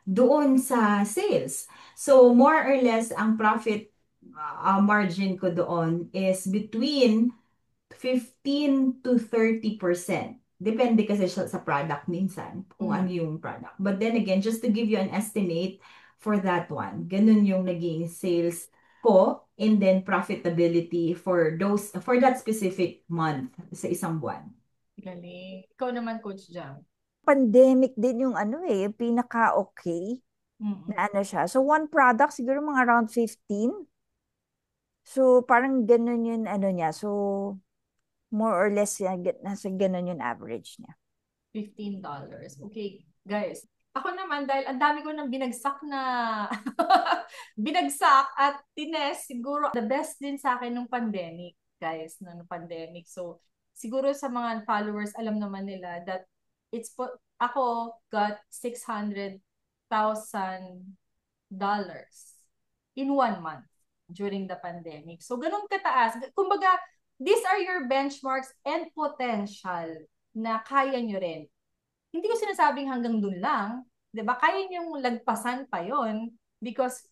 doon sa sales. So more or less ang profit margin ko doon is between 15 to 30%. Depende kasi siya sa product minsan, kung ano yung product. But then again, just to give you an estimate for that one, ganun yung naging sales ko and then profitability for that specific month sa isang buwan. galing? Ikaw naman, Coach Jam. Pandemic din yung ano yung pinaka-okay Mm-mm. na ano siya. So, one product, siguro mga around 15. So, parang ganun yung ano niya. So, more or less, nasa ganun yung average niya. $15. Okay, guys. Ako naman, dahil ang dami ko nang binagsak na binagsak at tines, siguro the best din sa akin nung pandemic, guys, nung pandemic. So, siguro sa mga followers, alam naman nila that ako got $600,000 in 1 month during the pandemic. So, ganun kataas. Kumbaga, these are your benchmarks and potential na kaya nyo rin. Hindi ko sinasabing hanggang dun lang, 'di ba? Kaya niyong lagpasan pa 'yon because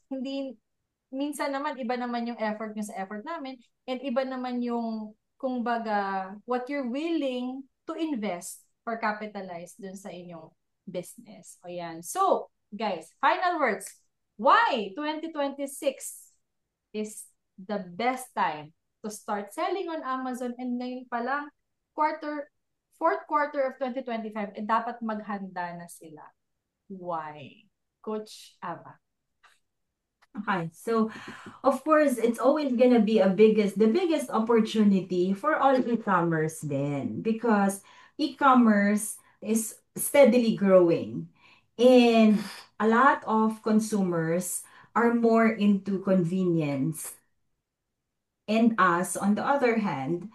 minsan naman iba naman yung effort niyo sa effort namin and iba naman yung kumbaga what you're willing to invest or capitalize dun sa inyong business. O yan. So, guys, final words. Why 2026 is the best time to start selling on Amazon and ngayon pa lang fourth quarter of 2025 dapat maghanda na sila. Why? Coach Ava. Okay, so of course, it's always gonna be the biggest opportunity for all e-commerce then because e-commerce is steadily growing and a lot of consumers are more into convenience. And us, on the other hand,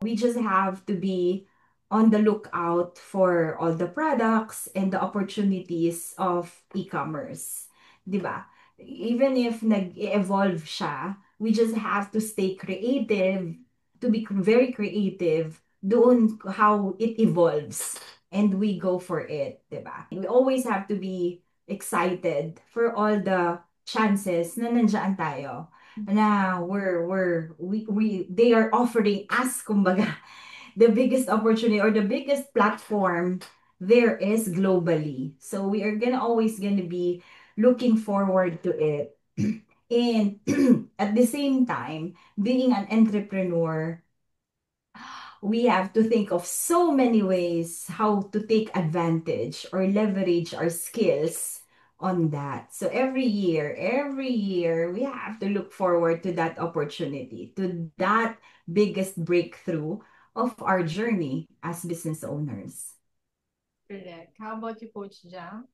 we just have to be on the lookout for all the products and the opportunities of e-commerce. 'Di ba? Even if nag-evolve siya, we just have to stay creative, to be very creative doon how it evolves and we go for it, 'di ba? We always have to be excited for all the chances na nandiyan tayo na they are offering us kumbaga the biggest opportunity or the biggest platform there is globally. So we are always gonna be looking forward to it. And at the same time, being an entrepreneur, we have to think of so many ways how to take advantage or leverage our skills on that. So every year, we have to look forward to that opportunity, to that biggest breakthrough of our journey as business owners. Correct. How about you, Coach Jam?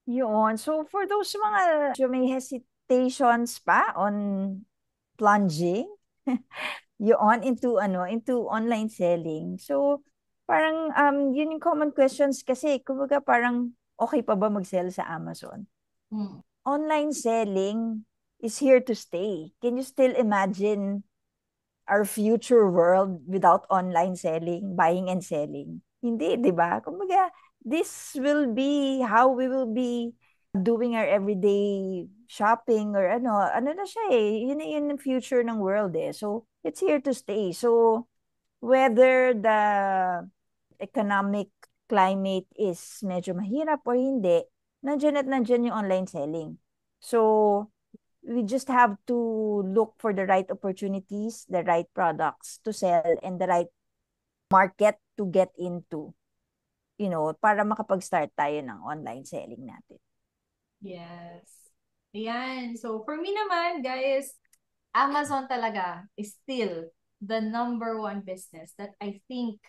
Yun. So, for those mga may hesitations pa on plunging, yun, into online selling. So, parang, yun yung common questions kasi, kumbaga parang, okay pa ba mag-sell sa Amazon? Online selling is here to stay. Can you still imagine our future world without online selling, buying and selling? Hindi, di ba? Kumbaga, this will be how we will be doing our everyday shopping or ano na siya yun yung future ng world So, it's here to stay. So, whether the economic climate is medyo mahirap or hindi, nandiyan at nandiyan yung online selling. So, we just have to look for the right opportunities, the right products to sell, and the right market to get into, para makapag-start tayo ng online selling natin. Yes. Ayan. So, for me naman, guys, Amazon talaga is still the number one business that I think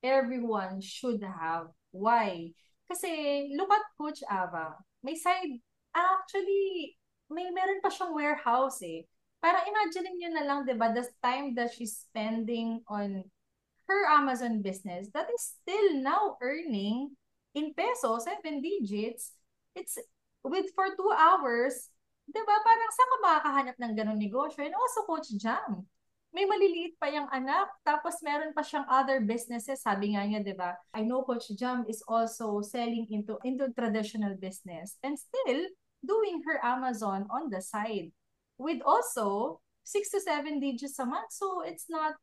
everyone should have. Why? Kasi look at Coach Ava. May side, actually, meron pa siyang warehouse eh. Parang imagine niyo na lang, 'di ba, the time that she's spending on her Amazon business that is still now earning in peso, 7 digits. It's with for 2 hours, 'di ba? Parang saan ka makakahanap ng ganong negosyo? And also, Coach Jam, may maliliit pa yung anak, tapos meron pa siyang other businesses. Sabi nga niya, 'di ba? I know Coach Jam is also selling into traditional business and still doing her Amazon on the side with also 6 to 7 digits a month. So it's not,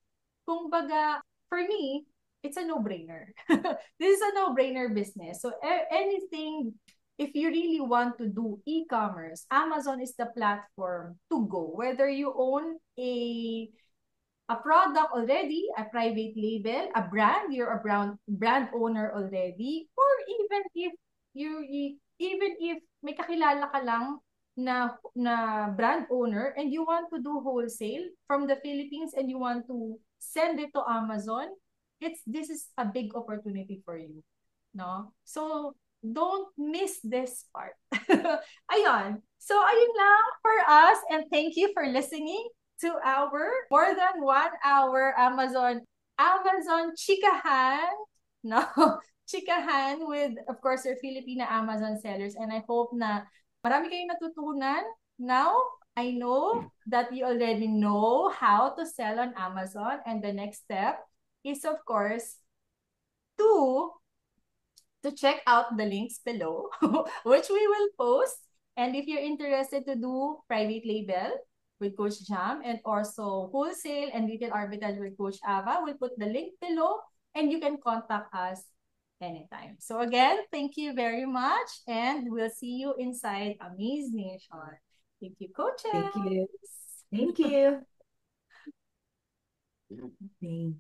kung baga, for me, it's a no-brainer. This is a no-brainer business. So anything, if you really want to do e-commerce, Amazon is the platform to go. Whether you own a product already, a private label, a brand, you're a brand owner already, or even if even if may kakilala ka lang na brand owner and you want to do wholesale from the Philippines and you want to send it to Amazon, this is a big opportunity for you, no? So don't miss this part. Ayun. So ayun lang for us, and thank you for listening to our more than 1 hour Amazon chikahan, no? Chikahan with, of course, your Filipina Amazon sellers. And I hope na marami kayong natutunan. Now, I know that you already know how to sell on Amazon. And the next step is, of course, to check out the links below, which we will post. And if you're interested to do private label with Coach Jam and also wholesale and retail arbitrage with Coach Ava, we'll put the link below and you can contact us anytime. So again, thank you very much, and we'll see you inside Amaze Nation. Thank you, coaches. Thank you. Thank you. Thank you.